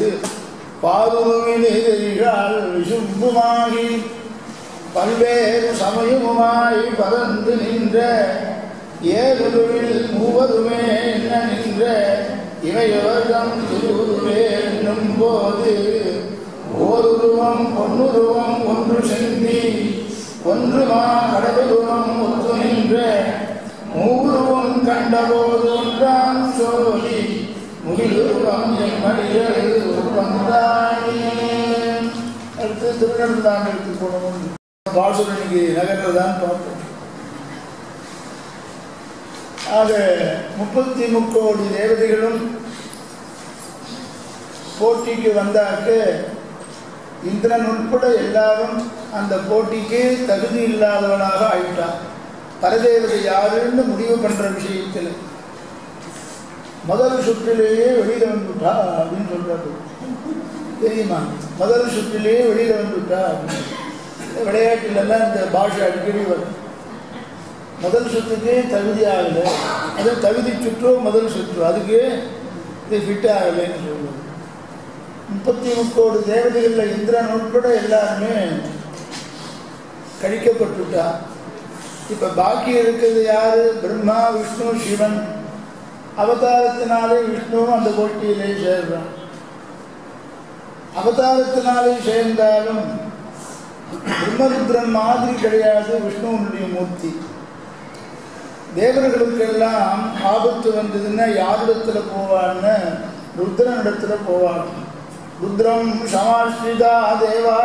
பாதுருவினால் விசும்புமாகி பல்வேறு சமயமுமாய் பறந்து நின்ற ஏகுருவில் மூவருமே என்ன நின்ற இவையவர்தம் திருவுருவே என்னும் போது ஓருருவம் பொன்னுருவம் ஒன்று செந்தி ஒன்றுமா கடவுருவம் ஒத்து நின்ற மூருவம் கண்டபோது ஒன்றாம் சோழி முகிலுருவம் எம்மடிகள் வந்தானே. அடுத்து திருநெல்வேலிக்கு போனோம். பாசுரனிக்கு நகரில் தான் பார்த்தோம். ஆக 33 கோடி தேவதைகளும் போட்டிக்கு வந்தாக்க இந்திரன் உட்பட எல்லாரும் அந்த போட்டிக்கு தகுதி இல்லாதவனாக ஆயிட்டான். பரதேவதை யாருன்னு முடிவு பண்ற விஷயத்தில் முதல் சுற்றிலேயே வெளியில வந்துட்டா அப்படின்னு சொல்றாரு. தெரியுமா? முதல் சுற்றிலேயே வெளியில வந்துட்டா அப்படின்னு. விளையாட்டுலாம் இந்த பாஷை அடிக்கடி வரும். முதல் சுற்றுக்கே தகுதி ஆகலை, அது தகுதி சுற்றோ முதல் சுற்று, அதுக்கு இது ஃபிட் ஆகலைன்னு சொல்லுவாங்க. 33 கோடி தேவதைகளில் இந்திரன் உட்பட எல்லாருமே கழிக்கப்பட்டுட்டா. இப்போ பாக்கி இருக்கிறது யாரு? பிரம்மா, விஷ்ணு, சிவன். அவதாரத்தினாலே விஷ்ணுவும் அந்த போட்டியிலே சேர்றான். அவதாரத்தினாலே சேர்ந்தாலும் பிரம்மருத்ரன் மாதிரி கிடையாது விஷ்ணுவனுடைய மூர்த்தி. தேவர்களுக்கெல்லாம் ஆபத்து வந்ததுன்னா யாரிடத்துல போவான்னு ருத்ரனிடத்துல போவாங்க. ருத்ரம் சமாஸ்ரிதா தேவா,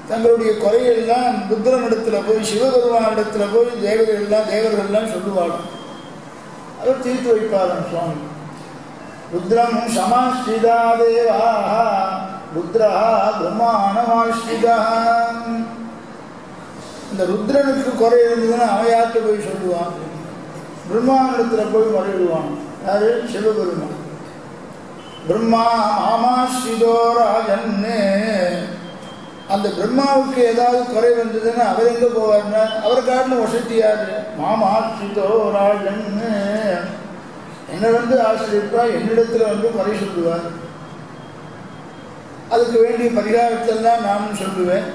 தங்களுடைய குறையெல்லாம் ருத்ரனிடத்துல போய் சிவபெருமானிடத்துல போய் தேவர்கள்லாம் சொல்லுவாங்க. அவர் தீர்த்து வைப்பாராம் சுவாமி. ருத்ரம் சமாஸ்ரிதா தேவா ருத்ரா பிரம்மாணமாஸ்ரிதா. இந்த ருத்ரனுக்கு குறை இருந்ததுன்னா அவன் யார்கிட்ட போய் சொல்லுவான்? பிரம்மானிடத்துல போய் முறையிடுவான். யாரு? சிவபெருமான். பிரம்மா மாமாஸ்ரிதோ ராஜன்னு. அந்த பிரம்மாவுக்கு ஏதாவது குறை வந்ததுன்னா அவர் எங்க போவார்னா அவர் காட்டில் வசதியாரு மாமாஸ்ரிதோ ராஜன்னு என்னை ஆசிரியப்பா என்னிடத்துல குறை சொல்லுவார். அதுக்கு வேண்டிய பரிகாரத்தெல்லாம் நானும் சொல்லுவேன்.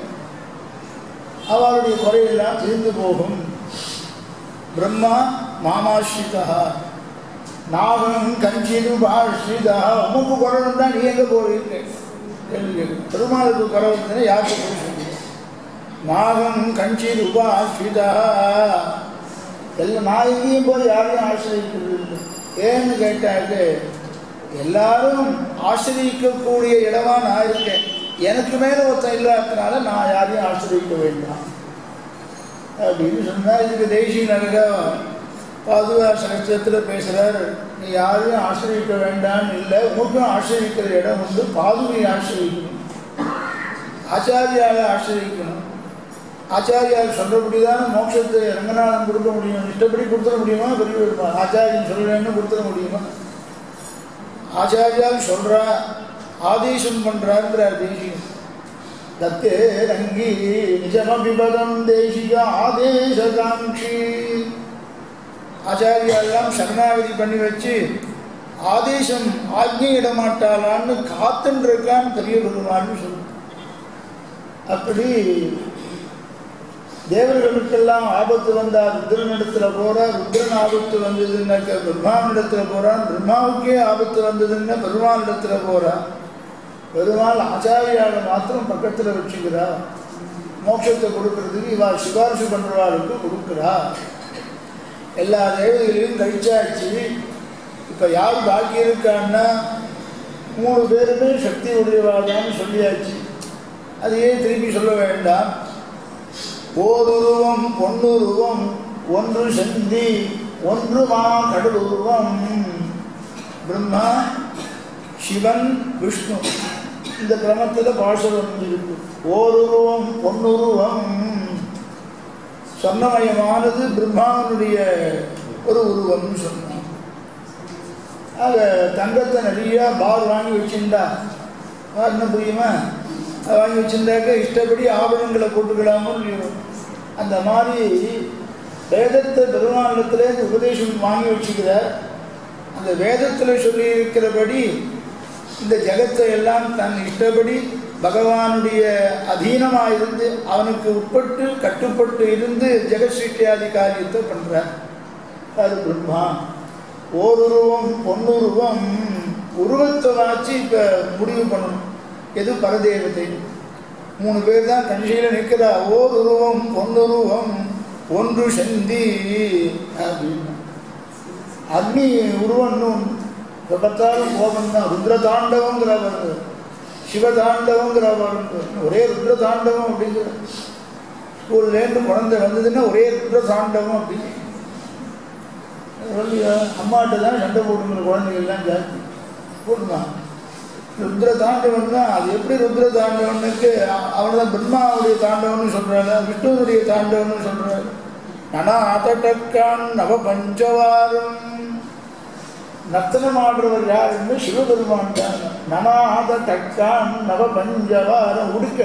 அவருடைய குறையெல்லாம் தீர்ந்து போகும். பிரம்மா மாமாஸ்ரிதா நாகம் கஞ்சிது பாஸ்ரிதா. உமக்கு குறைவுண்டா நீ எங்க போவீங்க கேள்வி கேட்கும். பெருமாளுக்கு குறை வந்ததுன்னா யாருக்கு போய் சொல்லுங்க? நாகம் கஞ்சிது பாஸ்ரிதா. எல்லாம் நான் எங்கேயும் போய் யாரையும் ஆசிரியக்கிறது. ஏன்னு கேட்டாக்க எல்லாரும் ஆசிரியக்கக்கூடிய இடமா நான் இருக்கேன். எனக்கு மேல ஒருத்தன் இல்லாததுனால நான் யாரையும் ஆசிரியக்க வேண்டாம் அப்படின்னு சொன்னா இதுக்கு தேசிய நகர பாதுகா சகஸ்திரத்தில் பேசுறாரு. நீ யாரையும் ஆசிரியக்க வேண்டாம்னு இல்லை, உனக்கும் ஆசிரியக்கிற இடம் வந்து பாதுகையை ஆசிரியக்கணும், ஆச்சாரியாவை ஆசிரியக்கணும். ஆச்சாரியால் சொல்றபடிதான் மோட்சத்தை ரங்கநாதன் கொடுக்க முடியும். இஷ்டப்படி கொடுத்துட முடியுமா? பெரிய வருமா ஆச்சாரியன் சொல்றேன்னு கொடுத்துட முடியுமா? ஆச்சாரியால் சொல்றா, ஆதேசம் பண்றாருங்கிறார் தேசியம். தத்தே ரங்கி நிஜமபிபதம் தேசிக ஆதேசகாங்கி. ஆச்சாரியாலாம் சரணாகதி பண்ணி வச்சு ஆதேசம் ஆக்ஞையிட மாட்டாளான்னு காத்துன்னு இருக்கான்னு பெரிய பெருமான்னு சொல்லு. அப்படி தேவர்களுக்கெல்லாம் ஆபத்து வந்தா ருத்ரனிடத்துல போறா, ருத்ரன் ஆபத்து வந்ததுன்னாக்க பிரம்மானிடத்துல போறான், பிரம்மாவுக்கே ஆபத்து வந்ததுன்னா பெருமானிடத்துல போறா. பெருமாள் ஆச்சாரியாவை மாத்திரம் பக்கத்துல வச்சுக்கிறா. மோட்சத்தை கொடுக்கறதுக்கு இவா சிபாரிசு பண்றவாளுக்கு கொடுக்குறா. எல்லா தேவதைகளையும் கழிச்சாச்சு. இப்ப யார் பாக்கி இருக்கான்னா 3 பேருமே சக்தி உடையவாதான்னு சொல்லியாச்சு. அதையே திருப்பி சொல்ல வேண்டாம். ஓருருவம் பொன்னுருவம் ஒன்று செந்தி ஒன்று மா கடலுருவம். பிரம்மா, சிவன், விஷ்ணு இந்த கிரமத்தில் பாசனம் இருக்கு. ஓருருவம் பொன்னுருவம் சொன்னமயமானது பிரம்மாவனுடைய ஒரு உருவம்னு சொன்னான். ஆக தங்கத்தை நிறைய பார் வாங்கி வச்சுருந்தா என்ன புரியுமா? வாங்கி வச்சுருந்தாக்க இஷ்டப்படி ஆபரணங்களை போட்டுக்கலாமோ இல்லையோ. அந்த மாதிரி வேதத்தை பெருமாளத்திலேருந்து உபதேசம் வாங்கி வச்சுக்கிறார். அந்த வேதத்தில் சொல்லி இருக்கிறபடி இந்த ஜகத்தை எல்லாம் தன் இஷ்டப்படி பகவானுடைய அதீனமாக இருந்து அவனுக்கு உட்பட்டு கட்டுப்பட்டு இருந்து ஜெகசிருஷ்டியாதி காரியத்தை பண்ணுறார். அது பிரம்மா. ஓருருவம் பொன்னுருவம் உருவத்தை வாச்சு இப்போ முடிவு பண்ணணும். எது பரதேவதை 3 பேர் தான் கடைசியில் நிற்கிறா. ஓர் உருவம் பொன்னுருவம் ஒன்று செந்தி அப்படின்னு. அக்னி உருவம்னு இப்போ பார்த்தாலும் கோபம் தான். ருத்ர தாண்டவங்கிற வருது, சிவதாண்டவங்கிற வருது. ஒரே ருத்ர தாண்டவம் அப்படிங்கிற ஸ்கூல்லேருந்து குழந்தை வந்ததுன்னா ஒரே ருத்ர தாண்டவம் அப்படின்னு அம்மாட்ட தான் சண்டை போட்டுங்கிற குழந்தைகள்லாம் ஜாஸ்தி போட்டுமா. ருத்ர தாண்டவன் தான். அது எப்படி ருத்ர தாண்டவனுக்கு அவன் தான் பிரம்மாவுடைய தாண்டவன்னு சொல்கிறாங்க, விஷ்ணுவனுடைய தாண்டவன்னு சொல்கிறாரு. நனா ஆட்டக்கான் நவ பஞ்சவாரம். நர்த்தனம் ஆடுறவர் யாருன்னு சிவபெருமான் தான். நனா ஆட்டக்கான் நவ பஞ்சவாரம். உடுக்க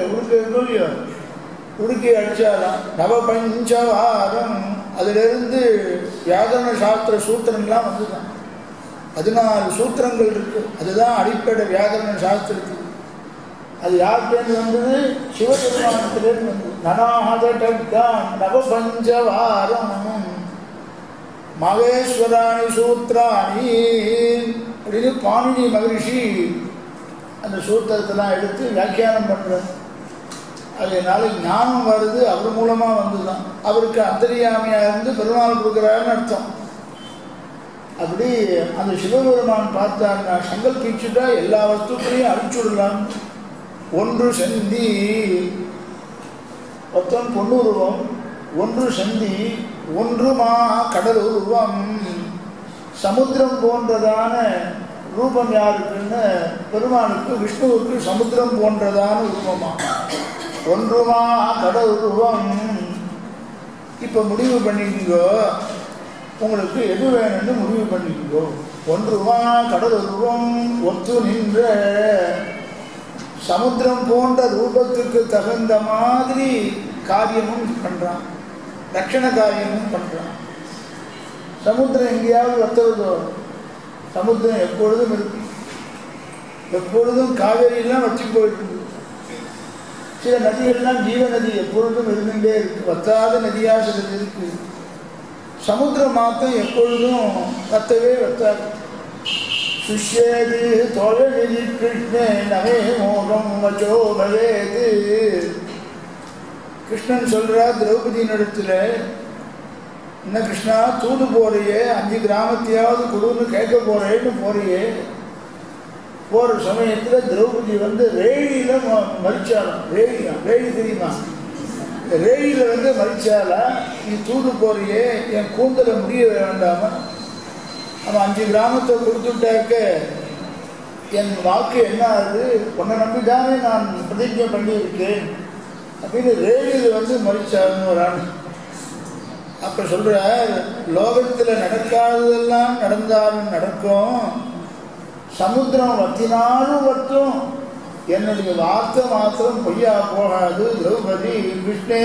உடுக்கி அடிச்சாலாம் நவ பஞ்சவாரம். அதிலிருந்து வியாகரண சாஸ்திர சூத்திரங்கள்லாம் வந்துதான். 14 சூத்திரங்கள் இருக்கு. அதுதான் அடிப்படை வியாகரண சாஸ்திரத்துக்கு. அது யார்கிட்டேருந்து வந்தது? சிவபெருமானத்திலேருந்து வந்தது. நனாஹதான் நவபஞ்சவாரம் மகேஸ்வராணி சூத்ராணி அப்படின்னு பாணினி மகரிஷி அந்த சூத்திரத்தெல்லாம் எடுத்து வியாக்கியானம் பண்ற. அதனால ஞானம் வருது அவர் மூலமாக வந்து தான். அவருக்கு அந்தரியாமையாக இருந்து பெருமாள் கொடுக்குறாருன்னு அர்த்தம். அப்படி அந்த சிவபெருமான் பார்த்தாருன்னா சங்கல்பிச்சுட்டா எல்லா வஸ்துக்களையும் அழிச்சுடலாம். ஒன்று செந்தி மொத்தம் 90 உருவம், ஒன்று செந்தி, ஒன்றுமா கடல் உருவம். சமுத்திரம் போன்றதான ரூபம் யாருக்குன்னு பெருமானுக்கு விஷ்ணுவுக்கு சமுத்திரம் போன்றதான உருவமா, ஒன்றுமா கடல் உருவம். இப்போ முடிவு பண்ணிக்கோ, உங்களுக்கு எது வேணும்னு முடிவு பண்ணிக்கோ. ஒன்றுமா கடல் உருவம் ஒத்து நின்ற சமுத்திரம் போன்ற ரூபத்துக்கு தகுந்த மாதிரி காரியமும் பண்ணுறான், ரட்சண காரியமும் பண்ணுறான். சமுத்திரம் எங்கேயாவது வத்துறதோ? சமுத்திரம் எப்பொழுதும் இருக்கு. எப்பொழுதும் காவேரியெல்லாம் வச்சு போயிட்டு, சில நதிகள்லாம் ஜீவ நதி எப்பொழுதும் இருந்துகிட்டே இருக்கு, வத்தாத நதியாக சிலது இருக்கு. சமுத்திரம் மாத்திரம் எப்பொழுதும் வத்தவே வத்தாது. சுஷ்யேது தொழநிதி கிருஷ்ணன் நவே மோகம் வச்சோபவேது. கிருஷ்ணன் சொல்கிறார் திரௌபதியின் இடத்துல, என்ன கிருஷ்ணா தூது போறியே, 5 கிராமத்தையாவது கொடுன்னு கேட்க போறேன்னு போறியே. போகிற சமயத்தில் திரௌபதி வந்து ரேழியில் மறிச்சாலும், ரேழி தெரியுமா, ரேழியில் வந்து மறிச்சாலா, நீ தூது போறியே என் கூந்தலை முடிய வேண்டாமா, அவன் 5 கிராமத்தை கொடுத்துட்டாக்க என் வாக்கு என்ன ஆகுது, உன்னை நம்பிதானே நான் பிரதிஜை பண்ணியிருக்கேன் அப்படின்னு ரேழியில் வந்து மறிச்சாருன்னு ஒரு ஆண். அப்போ சொல்கிறார், லோகத்தில் நடக்காததெல்லாம் நடந்தாலும் நடக்கும், சமுத்திரம் வத்தினாலும் வத்தும், என்னுடைய வார்த்தை மாத்திரம் பொய்யா போகாது. திரௌபதி கிருஷ்ணே,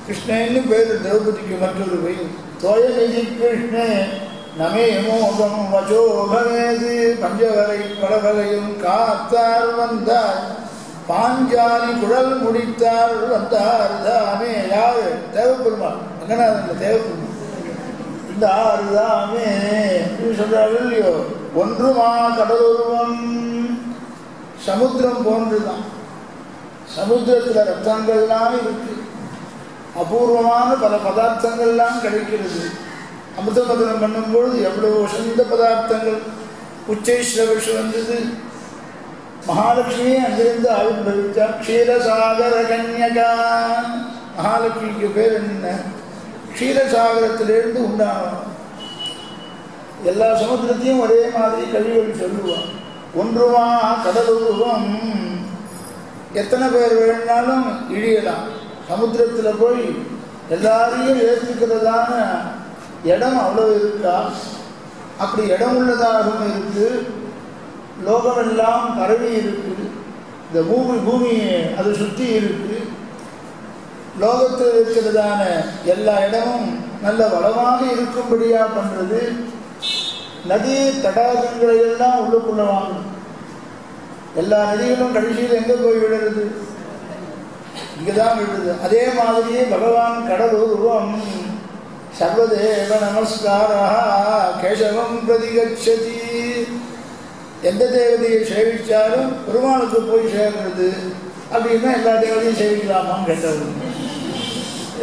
கிருஷ்ணன்னு பேர் திரௌபதிக்கு மற்றொரு பெயர். தோயநிதி கிருஷ்ணே நமே மோகம் வச்சோபவேது. பஞ்சவரை பலவகையும் காத்தார் வந்தார், பாஞ்சாலி குழல் முடித்தார் வந்தார் தாமே. யாரு? தேவப்பெருமாள், ரங்கநாதன் தேவப்பெருமாள். இந்த ஆறுதாமே சொல்றாரு இல்லையோ. ஒன்றுமா கடலுருவம், சமுத்திரம் போன்றுதான். சமுத்திரத்தில் ரத்தங்கள்லாம் இருக்கு, அபூர்வமான பல பதார்த்தங்கள்லாம் கிடைக்கிறது. அமிர்தமதனம் பண்ணும்பொழுது எவ்வளவு வசந்த பதார்த்தங்கள். உச்சைஸ்ரவஷம் வந்தது, மகாலட்சுமி அங்கிருந்து ஆவிர்வவித்தா. க்ஷீரசாகர கன்யகா, மகாலட்சுமிக்கு பேர் என்ன? க்ஷீரசாகரத்திலிருந்து உண்டானோம். எல்லா சமுத்திரத்தையும் ஒரே மாதிரி கழிவுகள் சொல்லுவான். ஒன்றுமா கடலுருவம், எத்தனை பேர் வேணுனாலும் இழியலாம். சமுத்திரத்தில் போய் எல்லாரையும் ஏற்றுக்கிறதான இடம் அவ்வளவு இருக்கா? அப்படி இடம் உள்ளதாகவும் இருக்கு, லோகமெல்லாம் பரவி இருக்குது. இந்த பூமி அதை சுற்றி இருக்கு. லோகத்தில் இருக்கிறதான எல்லா இடமும் நல்ல வளமாக இருக்கும்படியா பண்ணுறது. நதி தடாகங்களை எல்லாம் உள்ளுக்குள்ள வாங்கும். எல்லா நதிகளும் கடைசியில் எங்கே போய் விடுறது? இங்கேதான் விடுறது. அதே மாதிரியே பகவான் கடல் உருவம். சர்வதேவ நமஸ்காரா கேசவம் பிரதிகச்சதி. எந்த தேவதையை சேவிச்சாலும் பெருமாளுக்கு போய் சேர்றது. அப்படின்னா எல்லா தேவதையும் சேவிக்கலாமான்னு கேட்டது.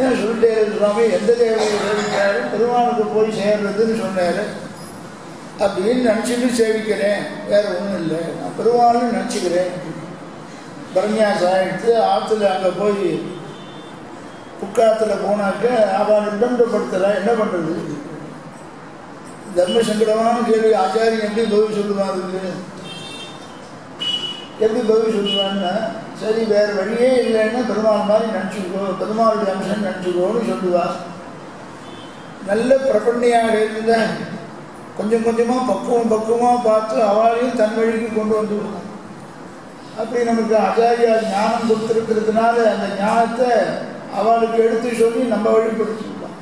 ஏன் சொல்லிட்டே இருக்கிறாமே, எந்த தேவதையை சேவிச்சாலும் பெருமாளுக்கு போய் சேர்றதுன்னு சொன்னார். அப்படின்னு நினச்சிட்டு சேவிக்கிறேன், வேறு ஒன்றும் இல்லை, நான் பெருமாள்னு நினச்சிக்கிறேன். பரநியாசம் எடுத்து ஆற்றுல அங்கே போய் புக்காத்தில் போனாக்க அவன் நிர்பந்தப்படுத்தலை, என்ன பண்ணுறது? தர்ம சங்கடமான கேள்வி. ஆச்சாரியன் எப்படி பதில் சொல்லுவான்? அதுக்கு எப்படி பதில் சொல்லுவான்னா, சரி வேறு வழியே இல்லைன்னா பெருமாள் மாதிரி நினச்சிக்கோ, பெருமாளுடைய அம்சம் நினச்சிக்கோன்னு சொல்லுவாள். நல்ல பிரபண்ணியாக இருந்த கொஞ்சம் கொஞ்சமாக பக்குவமாக பார்த்து அவளையும் தன் வழிக்கு கொண்டு வந்துவிடுவோம். அப்படி நமக்கு ஆச்சாரியா ஞானம் கொடுத்துருக்கிறதுனால அந்த ஞானத்தை அவளுக்கு எடுத்து சொல்லி நம்ம வழிபடுத்திக்கலாம்.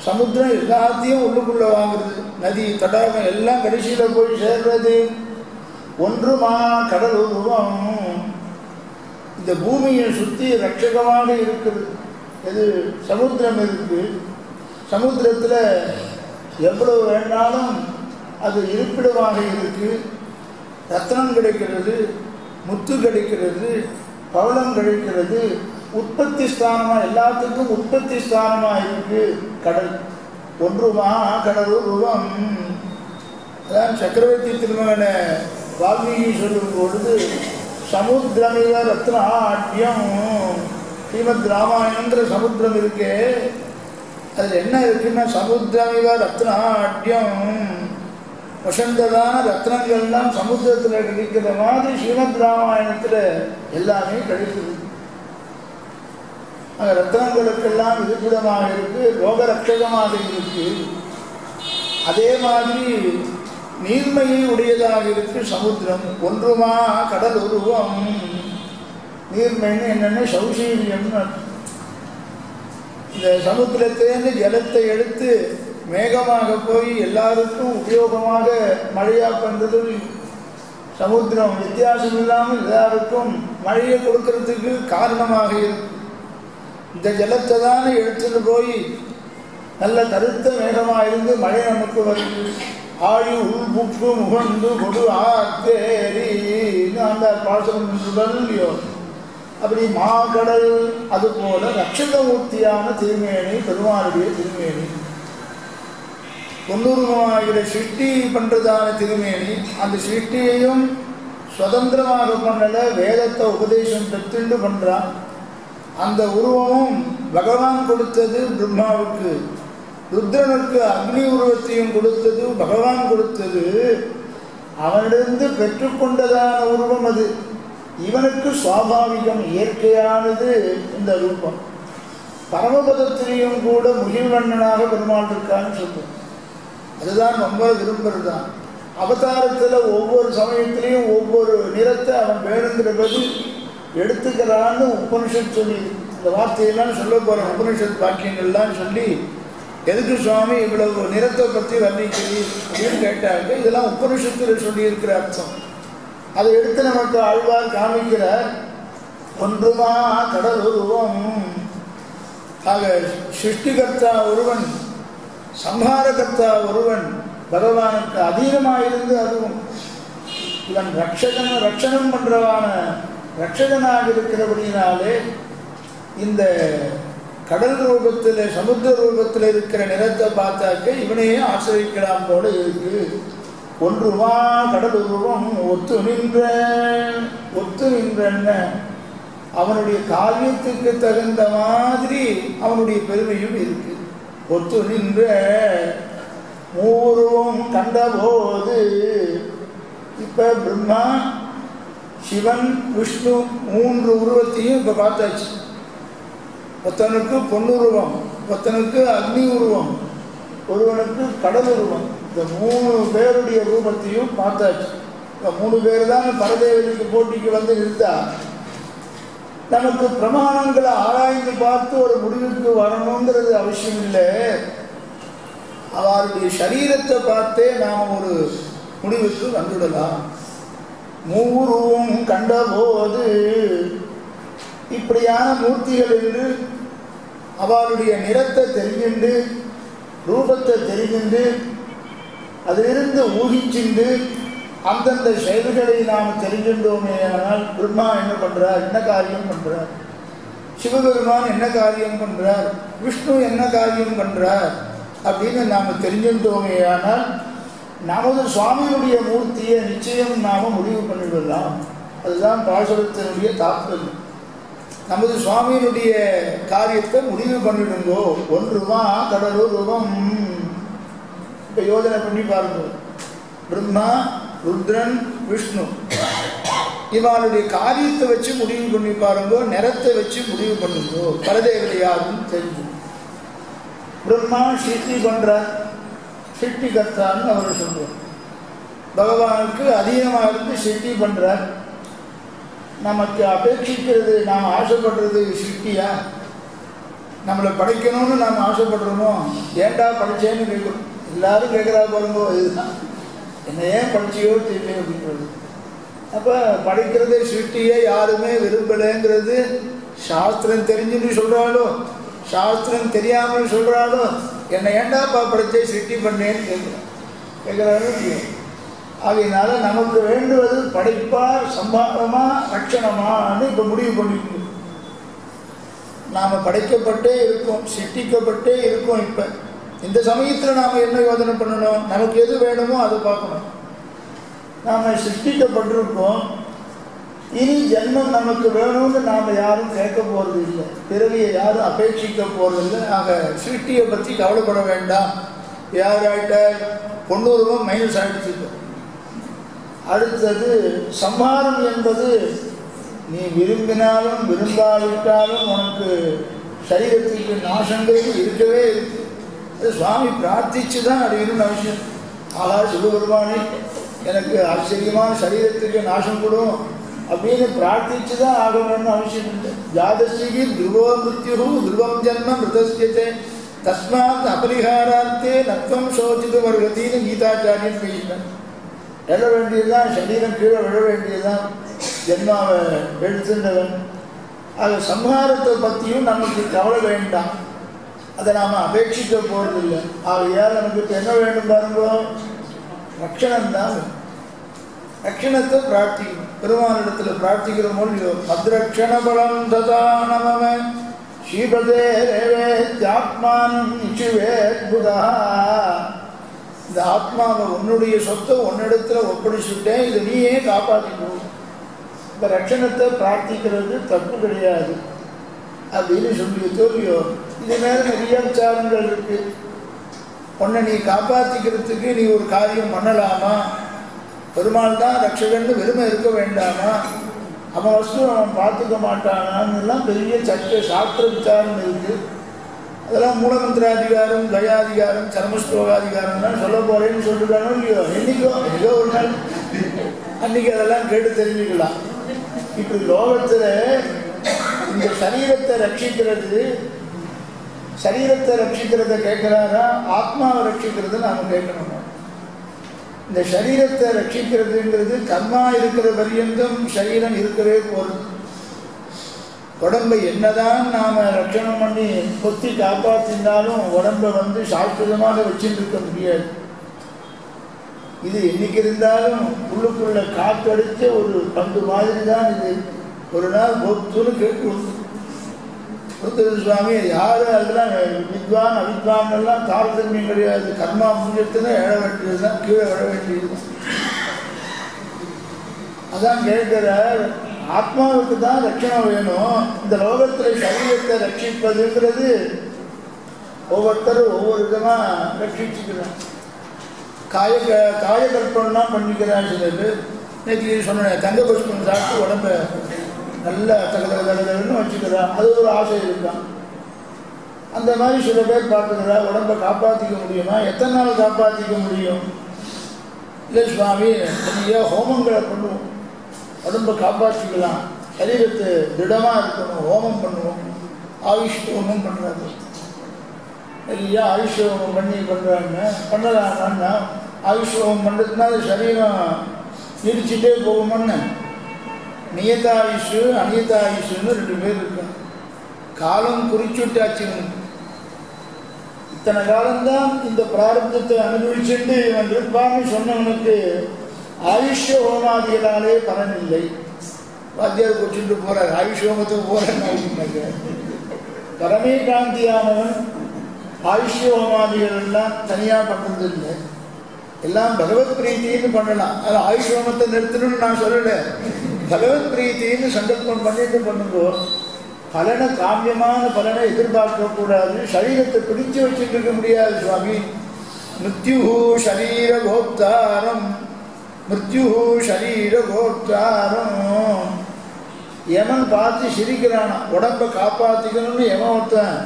சமுத்திரம் எல்லாத்தையும் உள்ளுக்குள்ளே வாங்குறது, நதி தடாகம் எல்லாம் கடைசியில் போய் சேர்றது. ஒன்றுமா கடல் உருவம். இந்த பூமியை சுற்றி ரட்சகமாக இருக்குது எது? சமுத்திரம் இருக்குது. சமுத்திரத்தில் எவ்வளவு வேணாலும் அது இருப்பிடமாக இருக்குது. ரத்தனம் கிடைக்கிறது, முத்து கிடைக்கிறது, பவளம் கழிக்கிறது. உற்பத்தி ஸ்தானமா, எல்லாத்துக்கும் உற்பத்தி ஸ்தானமா இருக்கு கடல். ஒன்றுமா கடலுருவம். அதான் சக்கரவர்த்தி திருமகனை வால்மீகி சொல்லும் பொழுது சமுத்திரமிவ ரத்னாட்யம், ஸ்ரீமத் ராமாயணங்கிற சமுத்திரம் இருக்கே, அதில் என்ன இருக்குன்னா சமுத்திரமிவ ரத்னாட்யம், வசந்ததான ரத்னங்கள்லாம் சமுத்திரத்தில் கிடைக்கிற மாதிரி ஸ்ரீமத் ராமாயணத்தில் எல்லாமே கிடைக்குது. அந்த ரத்னங்களுக்கெல்லாம் இருப்பிடமாக இருக்கு, ரோகரட்சகமாக இருக்கு. அதே மாதிரி நீர்மையை உடையதாக இருக்கு சமுத்திரம். ஒன்றுமா கடல் உருவம். நீர்மைன்னு என்னென்ன சௌசீல்யம்னு, இந்த சமுத்திரத்திலேருந்து ஜலத்தை எடுத்து மேகமாக போய் எல்லாருக்கும் உபயோகமாக மழையா பண்றது சமுத்திரம். வித்தியாசம் இல்லாமல் எல்லாருக்கும் மழையை கொடுக்கறதுக்கு காரணமாக இருக்கு. இந்த ஜலத்தை தானே எடுத்துட்டு போய் நல்ல கருத்த மேகமாக இருந்து மழை நமக்கு வருது. ஆழி உள்புக்கு முகந்து கொடு ஆத்தேரின்னு அந்த பாசனம் இல்லையோ, அப்படி மாகடல். அதுபோல ரட்சகமூர்த்தியான திருமேனி பெருமாளுடைய திருமேனி. தொண்ணூறுமாகிற சிருஷ்டி பண்றதான திருமேனி. அந்த சிருஷ்டியையும் சுதந்திரமாக பண்ணல, வேதத்தை உபதேசம் பெற்றுண்டு பண்றான். அந்த உருவமும் பகவான் கொடுத்தது பிரம்மாவுக்கு. ருத்ரனுக்கு அக்னி உருவத்தையும் கொடுத்தது பகவான் கொடுத்தது. அவனிடந்து பெற்றுக்கொண்டதான உருவம் அது. இவனுக்கு சுவாபாவிகம், இயற்கையானது இந்த ரூபம். பரமபதத்திலையும் கூட முகில்வண்ணனாக பெருமாள் இருக்கான்னு சொல்லுவோம். அதுதான் ரொம்ப விரும்புறதுதான். அவதாரத்தில் ஒவ்வொரு சமயத்திலையும் ஒவ்வொரு நிறத்தை அவன் வேணுங்கிறபடி எடுத்துக்கிறான்னு உபனிஷத் சொல்லி, இந்த வார்த்தையெல்லாம் சொல்ல போகிற உபனிஷத் வாக்கியங்கள்லாம் சொல்லி, எதுக்கு சுவாமி இவ்வளவு நிறத்தை பற்றி வர்ணிக்கிறீர் அப்படின்னு கேட்டாங்க. இதெல்லாம் உபனிஷத்தில் சொல்லியிருக்கிற அர்த்தம். அதை எடுத்து நமக்கு ஆழ்வார் காமிக்கிறார். ஒன்றுமா கடல் உருவம். ஆக சிருஷ்டிகர்த்தா ஒருவன், சம்ஹாரகர்த்தா ஒருவன், பகவானுக்கு அதீனமாயிருந்து அதுவும் இவன் ரட்சணம் பண்றவான ரட்சகனாக இருக்கிறபடினாலே இந்த கடல் ரூபத்தில், சமுத்திர ரூபத்தில் இருக்கிற நிறத்தை பார்த்தாக்க இவனையே ஆசிரிக்கலாம் போல இருக்கு. ஒன்றுமா கடல் உருவம் ஒத்து நின்ற அவனுடைய காரியத்துக்கு தகுந்த மாதிரி அவனுடைய பெருமையும் இருக்கு. ஒத்து நின்ற மூருவம் கண்டபோது, இப்ப பிரம்மா, சிவன், விஷ்ணு மூன்று உருவத்தையும் இப்ப பார்த்தாச்சு. ஒருத்தனுக்கு பொன்னுருவம், ஒருத்தனுக்கு அக்னி உருவம், ஒருவனுக்கு கடல் உருவம். இந்த மூணு பேருடைய ரூபத்தையும் பார்த்தாச்சு. இந்த மூணு பேர் தான் பரதேவனுக்கு போட்டிக்கு வந்து நிறுத்தா. நமக்கு பிரமாணங்களை ஆராய்ந்து பார்த்து ஒரு முடிவுக்கு வரணுங்கிறது அவசியம் இல்லை. அவருடைய சரீரத்தை பார்த்தே நாம் ஒரு முடிவுக்கு வந்துடலாம். மூருவும் கண்டபோது, இப்படியான மூர்த்திகள் என்று அவருடைய நிறத்தை தெரிஞ்சுண்டு, ரூபத்தை தெரிஞ்சுண்டு, அதிலிருந்து ஊகிச்சுண்டு அந்தந்த செயல்களை நாம் தெரிஞ்சின்றோமே. ஆனால் பிரம்மா என்ன பண்றார், என்ன காரியம் பண்றார், சிவபெருமான் என்ன காரியம் பண்றார், விஷ்ணு என்ன காரியம் பண்றார் அப்படின்னு நாம் தெரிஞ்சின்றோமே. ஆனால் நமது சுவாமியுடைய மூர்த்தியை நிச்சயம் நாம முடிவு பண்ணிவிடலாம். அதுதான் பாசுரத்தினுடைய தாத்பரியம். நமது சுவாமியினுடைய காரியத்தை முடிவு பண்ணிடுங்கோ. ஒன்றுமா கடலுருவம். இப்ப யோஜனை பண்ணி பாருங்க. பிரம்மா, ருத்ரன், விஷ்ணு இவனுடைய காரியத்தை வச்சு முடிவு பண்ணி பாருங்கோ. நிறத்தை வச்சு முடிவு பண்ணுங்கோ. பரதேவதை யாருன்னு தெரிஞ்சு. பிரம்மா சிருஷ்டி பண்றார், சிருஷ்டி கர்த்தான்னு அவர் சொல்றார். பகவானுக்கு அதீனமாக இருந்து சிருஷ்டி பண்றார். நமக்கு அபேட்சிக்கிறது, நாம் ஆசைப்படுறது சிருஷ்டியா? நம்மளை படைக்கணும்னு நாம் ஆசைப்படுறோமோ? ஏண்டா படிச்சேன்னு கேட்கணும். எல்லாரும் கேட்குறா பாருங்கோ, இதுதான் என்ன ஏன் படிச்சியோ தெரியல அப்படின்றது. அப்போ படிக்கிறதே சிருஷ்டியை யாருமே விரும்பலைங்கிறது சாஸ்திரம் தெரிஞ்சுன்னு சொல்கிறாளோ, சாஸ்திரம் தெரியாமல் சொல்கிறாளோ, என்னை ஏண்டாப்பா படித்தே சிருஷ்டி பண்ணேன்னு கேட்குறாரு. ஆகையினால நமக்கு வேண்டுவது படைப்பா சம்பாரமா ரட்சணமான்னு இப்போ முடிவு பண்ணிக்கணும். நாம் படைக்கப்பட்டே இருக்கோம், சிருஷ்டிக்கப்பட்டே இருக்கோம். இப்போ இந்த சமயத்தில் நாம் என்ன யோசனை பண்ணணும்? நமக்கு எது வேணுமோ அதை பார்க்கணும். நாம் சிருஷ்டிக்கப்பட்டிருக்கோம், இனி ஜென்மம் நமக்கு வேணும்னு நாம் யாரும் கேட்க போகிறது இல்லை, பிறவியை யாரும் அபேட்சிக்க போகிறதில்லை. ஆக சிருஷ்டியை பற்றி கவலைப்பட வேண்டாம். யாராயிட்ட பொண்ணூறுவம் மைனஸ் ஆகிடுச்சு. அடுத்தது சம்ஹாரம் என்பது நீ விரும்பினாலும் விரும்பாவிட்டாலும் உனக்கு சரீரத்துக்கு நாசங்கிறது இருக்கவே இருக்கு. அது சுவாமி பிரார்த்திச்சு தான் அடையணும்னு அவசியம். ஆகா சிவபெருமானே எனக்கு ஆச்சரியமான சரீரத்துக்கு நாசம் கொடும் அப்படின்னு பிரார்த்திச்சு தான் ஆகணும்னு அவசியம் இல்லை. ஜாதஸ்ரீ துருவோ மிருத்யு துருவம் ஜன்ம மிருதஸ்யதே தஸ்மாத் அபரிகாரார்த்தே நத்வம் சோசித்து வருகத்தின்னு கீதாச்சாரியன் பேசினார். எழ வேண்டியதுதான், சரீரம் கீழே விழ வேண்டியதுதான், ஜென்மாவை எடுத்துட்டவன். அது சம்ஹாரத்தை பற்றியும் நமக்கு கவலை வேண்டாம், அதை நாம் அபேட்சிக்க போகிறதில்லை. ஆகையால் நமக்கு இப்போ என்ன வேண்டும் பாருங்க, ரட்சணம்தான். ரட்சணத்தை பிரார்த்திக்கணும், பெருமானிடத்தில் பிரார்த்திக்கிற மொழியோ மத்ரக்ஷண பலம் ததா நமம ஸ்ரீபதே ரேவேத்யாத்மானம் நிச்சுவேத்புதா. இந்த ஆத்மாவை உன்னுடைய சொத்தை உன்னிடத்துல ஒப்படைச்சுட்டேன், இதை நீயே காப்பாற்றிக்கணும். இந்த ரட்சணத்தை பிரார்த்திக்கிறது தப்பு கிடையாது அப்படின்னு சொல்லி தோல்வியோ. இது மேலே நிறைய விசாரங்கள் இருக்கு. உன்னை நீ காப்பாற்றிக்கிறதுக்கு நீ ஒரு காரியம் பண்ணலாமா? பெருமாள் தான் ரட்சகன்னு வெறுமை இருக்க வேண்டாமா? அவன் வஸ்து அவன் பார்த்துக்க மாட்டானான்னு பெரிய சட்ட சாஸ்திர விசாரம் இருக்குது. அதெல்லாம் மூலமந்திராதிகாரம், கயாதிகாரம், சர்மஸ்லோகாதிகாரம்லாம் சொல்ல போறேன்னு சொல்லிருக்கானோ இல்லையோ, என்னைக்கோ ஏதோ ஒரு நாள் அன்னைக்கு அதெல்லாம் கேட்டு தெரிஞ்சுக்கலாம். இப்படி லோகத்தில் இந்த சரீரத்தை ரட்சிக்கிறத கேட்கிறாரா, ஆத்மாவை ரட்சிக்கிறது நாம கேட்கணும். இந்த சரீரத்தை ரட்சிக்கிறதுங்கிறது கர்மா இருக்கிற பரியந்தம் சரீரம் இருக்கவே போகிறது. உடம்பை என்னதான் நாம் ரட்சணம் பண்ணி கொத்தி காப்பாற்றினாலும் உடம்பை சாஸ்திரமாக வச்சுட்டு இருக்க முடியாது. இது என்னைக்கு இருந்தாலும் உள்ளுக்குள்ள காத்தடிச்ச ஒரு பந்து மாதிரி தான் இது. ஒரு நாள் பொத்துன்னு கேட்டு சுவாமி யாரு அதெல்லாம் வித்வான் அவித்வான் எல்லாம் தாரதமியம் கிடையாது, கர்மா முடிஞ்சதுன்னா எழ வேண்டியது தான், கீழே விழ வேண்டியது. அதான் கேட்கிறார், ஆத்மாவுக்கு தான் ரட்சணம் வேணும். இந்த லோகத்தில் சரீரத்தை ரட்சிப்பதுங்கிறது ஒவ்வொருத்தரும் ஒவ்வொரு விதமாக ரட்சிச்சுக்கிறான். காயகற்பனா பண்ணிக்கிறான். சில பேர் நேற்று சொன்னேன், தங்க புஷ்பம் சாப்பிட்டு உடம்ப நல்லா தகதகன்னு வச்சுக்கிறான், அது ஒரு ஆசை இருக்கான். அந்த மாதிரி சில பேர் பார்த்துக்கிறா, உடம்பை காப்பாற்றிக்க முடியுமா? எத்தனை நாள் காப்பாற்றிக்க முடியும்? இல்லை சுவாமி நிறைய ஹோமங்களை பண்ணுவோம், உடம்பை காப்பாற்றிக்கலாம், சரீரத்தை திடமாக இருக்கணும், ஹோமம் பண்ணுவோம், ஆயுஷ் ஹோமம் பண்ணுறாங்க. நிறைய ஆயுஷ் ஹோமம் பண்ணலாம்னா ஆயுஷ் ஹோமம் பண்ணுறதுனால சரீரம் இடிச்சுட்டே போகுமன்னு. நியதாயுஷு அநியதாயுஷுன்னு 2 பேர் இருக்காங்க. காலம் குறிச்சுட்டாச்சு, இத்தனை காலம்தான் இந்த பிராரப்தத்தை அனுபவிச்சுட்டு இவன் இருப்பான்னு சொன்னவனுக்கு ஆயுஷ ஹோமாதிகளாலே பலன் இல்லை. வாத்தியார் குறிச்சுட்டு போறார், ஆயுஷ் ஹோமத்துக்கு போறேன்னு. பரமே காந்தியானவன் ஆயுஷ ஹோமாதிகள் எல்லாம் தனியாக பண்ணுறது இல்லை, எல்லாம் பகவத் பிரீத்தின்னு பண்ணலாம். அது ஆயுஷ் ஹோமத்தை நிறுத்தணும்னு நான் சொல்லலை, பகவத் பிரீத்தின்னு சங்கல்பம் பண்ணிட்டு பண்ணுங்கோ. பலனை காமியமான பலனை எதிர்பார்க்கக்கூடாது, சரீரத்தை பிடிச்சு வச்சுட்டு இருக்க முடியாது. சுவாமி மிருத்யு ஷரீர கோப்தாரம், மிருத்யு ஷரீர கோப்தாரம். யமன் பார்த்து சிரிக்கிறானா, உடம்பை காப்பாற்றிக்கணும்னு யமன் ஒருத்தன்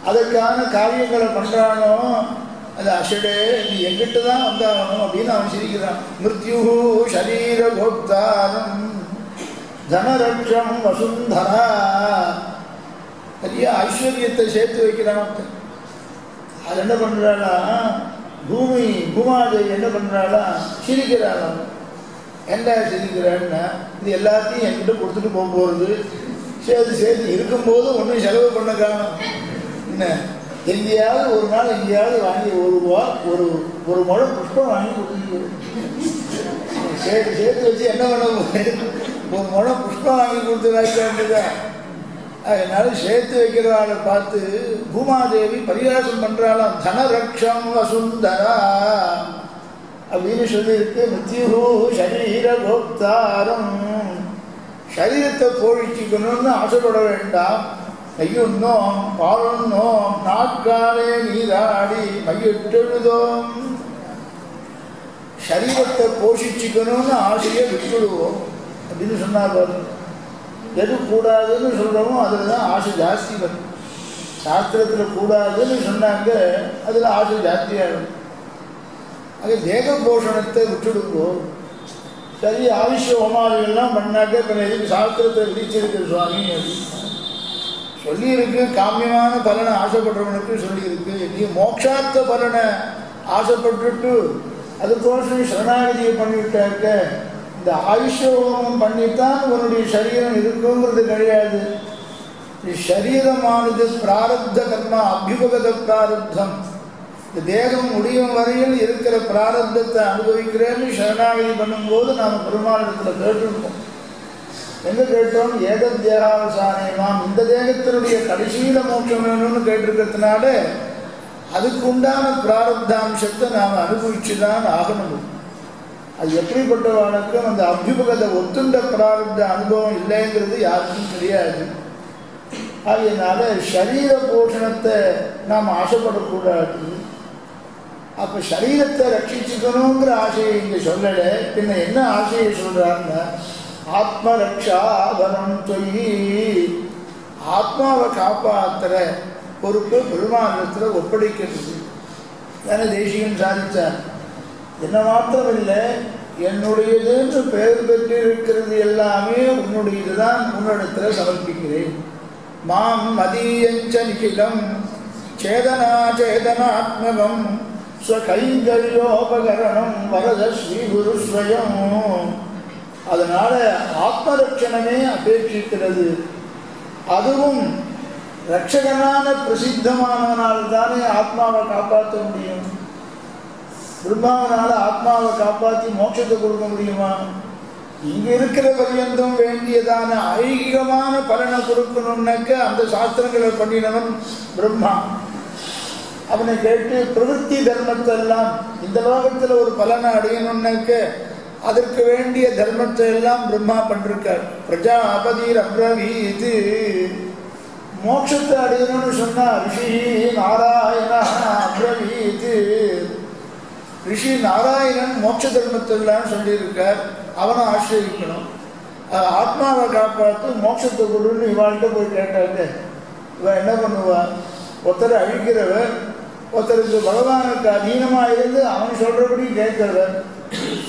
அதற்கான காரியங்களை பண்ணுறானோ, அது அசடே நீ எங்கிட்ட தான் வந்தாகணும் அப்படின்னு அவன் சிரிக்கிறான். மிருத்யு ஷரீர கோப்தாரம் தனரட்சம் வசுந்தரா. நிறைய ஐஸ்வர்யத்தை சேர்த்து வைக்கிறான். அது என்ன பண்ணுறாளா, பூமாதை என்ன பண்ணுறாளா, சிரிக்கிறாளா. என்ன சிரிக்கிறான்னா, இது எல்லாத்தையும் என்கிட்ட கொடுத்துட்டு போக போகிறது, சேர்த்து இருக்கும்போது ஒன்றும் செலவு பண்ண காணும். என்ன எங்கேயாவது ஒரு நாள் எங்கேயாவது வாங்கி ஒரு முழம் புஷ்பம் வாங்கி கொடுத்துருக்கேன். சேர்த்து வச்சு என்ன பண்ண ஒரு முழம் புஷ்பம் வாங்கி கொடுத்து வைக்க வேண்டியதான். அதனால சேர்த்து வைக்கிறவாளை பார்த்து பூமாதேவி பரிகாசம் பண்றாளாம். தனரக்ஷம் வசுந்தரா அப்படின்னு சொல்லியிருக்கு. மிருத்யு சரீர கோப்தாரம், சரீரத்தை போழிச்சிக்கணும்னு ஆசைப்பட வேண்டாம். நெய்யுண்ணோம் பாலுண்ணோம் நாட்காலே நீராடி மையிட்டெழுதோம். சரீரத்தை போஷிச்சுக்கணும்னு ஆசையை விட்டுடுவோம் அப்படின்னு சொன்னார். எது கூடாதுன்னு சொல்கிறோமோ அதில் தான் ஆசை ஜாஸ்தி வரும். சாஸ்திரத்தில் கூடாதுன்னு சொன்னாங்க, அதில் ஆசை ஜாஸ்தியாகும். அது தேக போஷணத்தை விட்டுடுங்கோ. சரி, ஆயுஷ்ய ஹோமாதிகள்லாம் பண்ணாக்க இப்போ எதுக்கு சாஸ்திரத்தை விதிச்சிருக்கு சுவாமி அப்படின்னு சொல்லியிருக்கு. காமியமான பலனை ஆசைப்படுறவனுக்கு சொல்லியிருக்கு. நீ மோட்சார்த்த பலனை ஆசைப்பட்டுட்டு அதுக்கோசம் சரணாகதியை பண்ணிவிட்டாக்க இந்த ஆயுஷ்ய ஹோமம் பண்ணித்தான் உன்னுடைய சரீரம் இருக்குங்கிறது கிடையாது. சரீரமானது பிராரப்த கர்மா, அபியுபகத பிராரப்தம். இந்த தேகம் முடியும் வரையில் இருக்கிற பிராரப்தத்தை அனுபவிக்கிறேன்னு சரணாகதி பண்ணும்போது நாம் பெருமாளிடத்தில் கேட்டிருக்கோம். எங்க கேட்டோம்? ஏகத்யாவசானேமாம், இந்த தேகத்தினுடைய கடைசியில மோட்சம் வேணும்னு கேட்டிருக்கிறதுனால அதுக்கு உண்டான பிராரப்தாம்சத்தை நாம் அனுபவிச்சுதான் ஆகணும். அது எப்படிப்பட்ட வழக்கம்? அந்த அபியுபகத ஒத்துண்ட பிராரப்த அனுபவம் இல்லைங்கிறது யாருக்கும் தெரியாது. அதனால சரீர போஷணத்தை நாம் ஆசைப்படக்கூடாது. அப்ப சரீரத்தை ரட்சிச்சுக்கணுங்கிற ஆசையை இங்க சொல்லலை. பின்ன என்ன ஆசையை சொல்றாருன்னா, ஆத்மரக்ஷாவனம் சொல்லி ஆத்மாவை காப்பாற்றுற பொறுப்பு பெருமானத்தில் ஒப்படைக்கிறது. ஏன்னா தேசிகன் சாதித்தார், என்ன மாத்திரம் இல்லை, என்னுடையதுன்னு பெயர் பெற்றிருக்கிறது எல்லாமே உன்னுடையதுதான், உன்னிடத்தில் சமர்ப்பிக்கிறேன். மாம் மதீயஞ்ச நிகிலம் சேதனா சேதனாத்மகம் ஸ்வகைங்கரியோபகரணம் வரத ஸ்ரீ குரு ஸ்வயம். அதனால ஆத்மரட்சணமே அபேட்சிக்கிறது. அதுவும் ரட்சகனான பிரசித்தமானவனால்தானே ஆத்மாவை காப்பாற்ற முடியும். பிரம்மாவனால ஆத்மாவை காப்பாற்றி மோட்சத்தை கொடுக்க முடியுமா? இங்க இருக்கிற பரியந்தம் வேண்டியதான ஐகிகமான பலனை கொடுக்கணும்னாக்க அந்த சாஸ்திரங்களை பண்ணினவன் பிரம்மா. அவனை கேட்டு பிரவೃತ್ತಿ தர்மத்தை எல்லாம் இந்த லோகத்தில் ஒரு பலனை அடையணும்னாக்க அதற்கு வேண்டிய தர்மத்தை எல்லாம் பிரம்மா பண்ணிருக்கார். பிரஜாபதி அப்ரவீத், மோட்சத்தை அடையணும்னு சொன்னா ரிஷி நாராயண அப்ரவீத். ரிஷி நாராயணன் மோட்ச தர்மத்தை எல்லாம் சொல்லியிருக்கார். அவனை ஆசிரியக்கணும். ஆத்மாவை காப்பாற்று மோட்சத்தை கொடுன்னு இவாள்கிட்ட போய் கேட்டாங்க. இவன் என்ன பண்ணுவான்? ஒருத்தரை அழிக்கிறவர், ஒருத்தருக்கு பகவானுக்கு அதீனமாக இருந்து அவன் சொல்றபடி கேட்கிறவர்,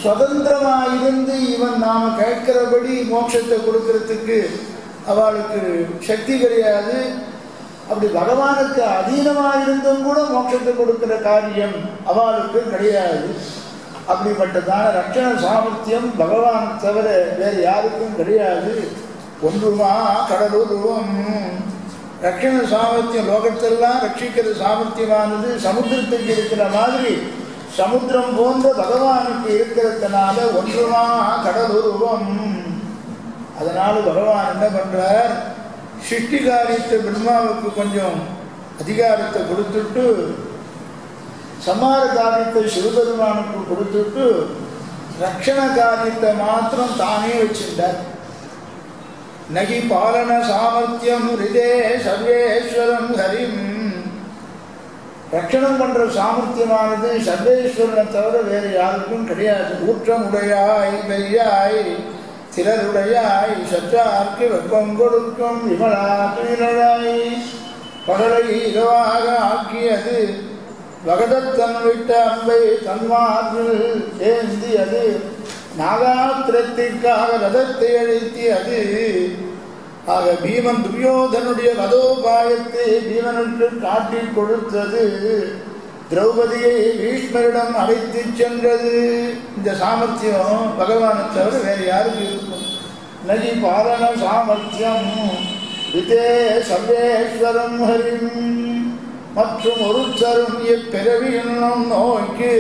சுதந்திரமாக இருந்து இவன் நாம கேட்கிறபடி மோட்சத்தை கொடுக்கறதுக்கு அவளுக்கு சக்தி கிடையாது. அப்படி பகவானுக்கு அதீனமாக இருந்தும் கூட மோட்சத்தை கொடுக்கிற காரியம் அவளுக்கு கிடையாது. அப்படிப்பட்டதான ரட்சண சாமர்த்தியம் பகவான் தவிர வேறு யாருக்கும் கிடையாது. ஒன்றுமா கடலுருவம். ரட்சண சாமர்த்தியம் லோகத்தெல்லாம் ரட்சிக்கிற சாமர்த்தியமானது சமுத்திரத்துக்கு இருக்கிற மாதிரி சமுத்திரம் போன்ற பகவானுக்கு இருக்கிறதுனால ஒன்றுமா கடலுருவம். அதனால பகவான் என்ன பண்றார்? சிருஷ்டி காரியத்தை பிரம்மாவுக்கு கொஞ்சம் அதிகாரத்தை கொடுத்துட்டு சமார காரியத்தை சிவபெருமானுக்கு கொடுத்துட்டு ரட்சண காரியத்தை மாத்திரம் தானே வச்சிருந்தார். நகி பாலன சாமர்த்தியம் ஹிருதே சர்வேஸ்வரம் ஹரிம். ரட்சணம் பண்ற சாமர்த்தியமானது சர்வேஸ்வரனை தவிர வேறு யாருக்கும் கிடையாது. ஊற்றமுடையாய் பெரியாய் திரருடையாய் சற்றார்க்கு வெப்பம் கொடுக்கும் விமலா துயிலாய் பகலை இரவாக ஆக்கியது வகதத்தன் விட்ட அன்பை தன்மார்பில் ஏந்தியது நாகாத்திரத்திற்காக ரதத்தை அழித்தியது. ஆக பீமன் துரியோதனுடைய வதோபாயத்தை பீமனுக்கு காட்டி கொடுத்தது. திரௌபதியை பீஷ்மரிடம் அழைத்து சென்றது. இந்த சாமர்த்தியம் பகவானை தவிர வேறு யாருக்கு இருக்கும்? நகி பாலன சாமர்த்தியம் விதே சர்வேஸ்வரம் ஹரிம். மற்றும் ஒரு தரும் எப்பிறவி என்னும் நோய்க்கு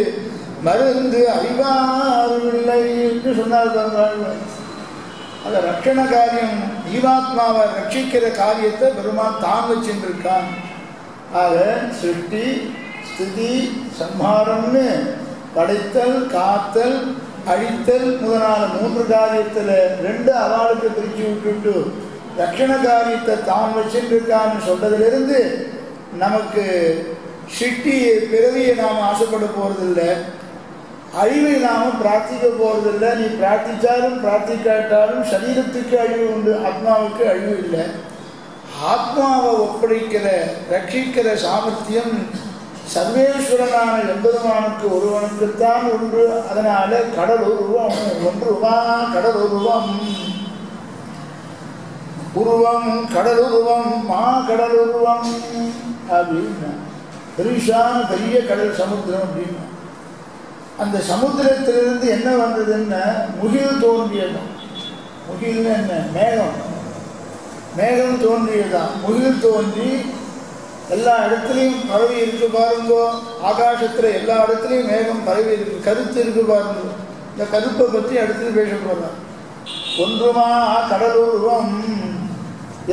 மருந்து அறிவாரில்லை என்று சொன்னார். அந்த ரட்சண காரியம் ஜீவாத்மாவை ரட்சிக்கிற காரியத்தை பெருமான் தான் வச்சுருக்கான். ஆக சிருஷ்டி ஸ்திதி சம்ஹாரம்னு படைத்தல் காத்தல் அழித்தல் முதலான 3 காரியத்தில் 2 அவளுக்கு பிரித்து விட்டுட்டு ரட்சண காரியத்தை தான் வச்சுருக்கான்னு சொல்றதிலிருந்து நமக்கு சிட்டி பிறவியை நாம் ஆசைப்பட போறதில்லை, அழிவை நாம் பிரார்த்திக்க போறதில்லை. நீ பிரார்த்திச்சாலும் பிரார்த்திக்காட்டாலும் சரீரத்துக்கு அழிவு உண்டு, ஆத்மாவுக்கு அழிவு இல்லை. ஆத்மாவை ஒப்படைக்கிற ரட்சிக்கிற சாமர்த்தியம் சர்வேஸ்வரனான எம்பெருமானுக்கு ஒருவனுக்குத்தான் உண்டு. அதனால கடலுருவம் ஒன்றுவா கடலுருவம் உருவம் கடலுருவம் மா கடலுருவம் அப்படின்னா பெரிசான பெரிய கடல் சமுத்திரம் அப்படின்னா அந்த சமுத்திரத்திலிருந்து என்ன வந்ததுன்னா முகில் தோன்றியதான். முகில்னு என்ன? மேகம். மேகம் தோன்றியதான். முகில் தோன்றி எல்லா இடத்துலையும் பரவி இருக்கு பாருங்கோ. ஆகாசத்துல எல்லா இடத்துலையும் மேகம் பரவி இருக்கு, கருத்து இருக்கு பாருங்க. இந்த கருப்பை பற்றி அடுத்து பேச போறார். ஒன்றுமா கடலுருவம்,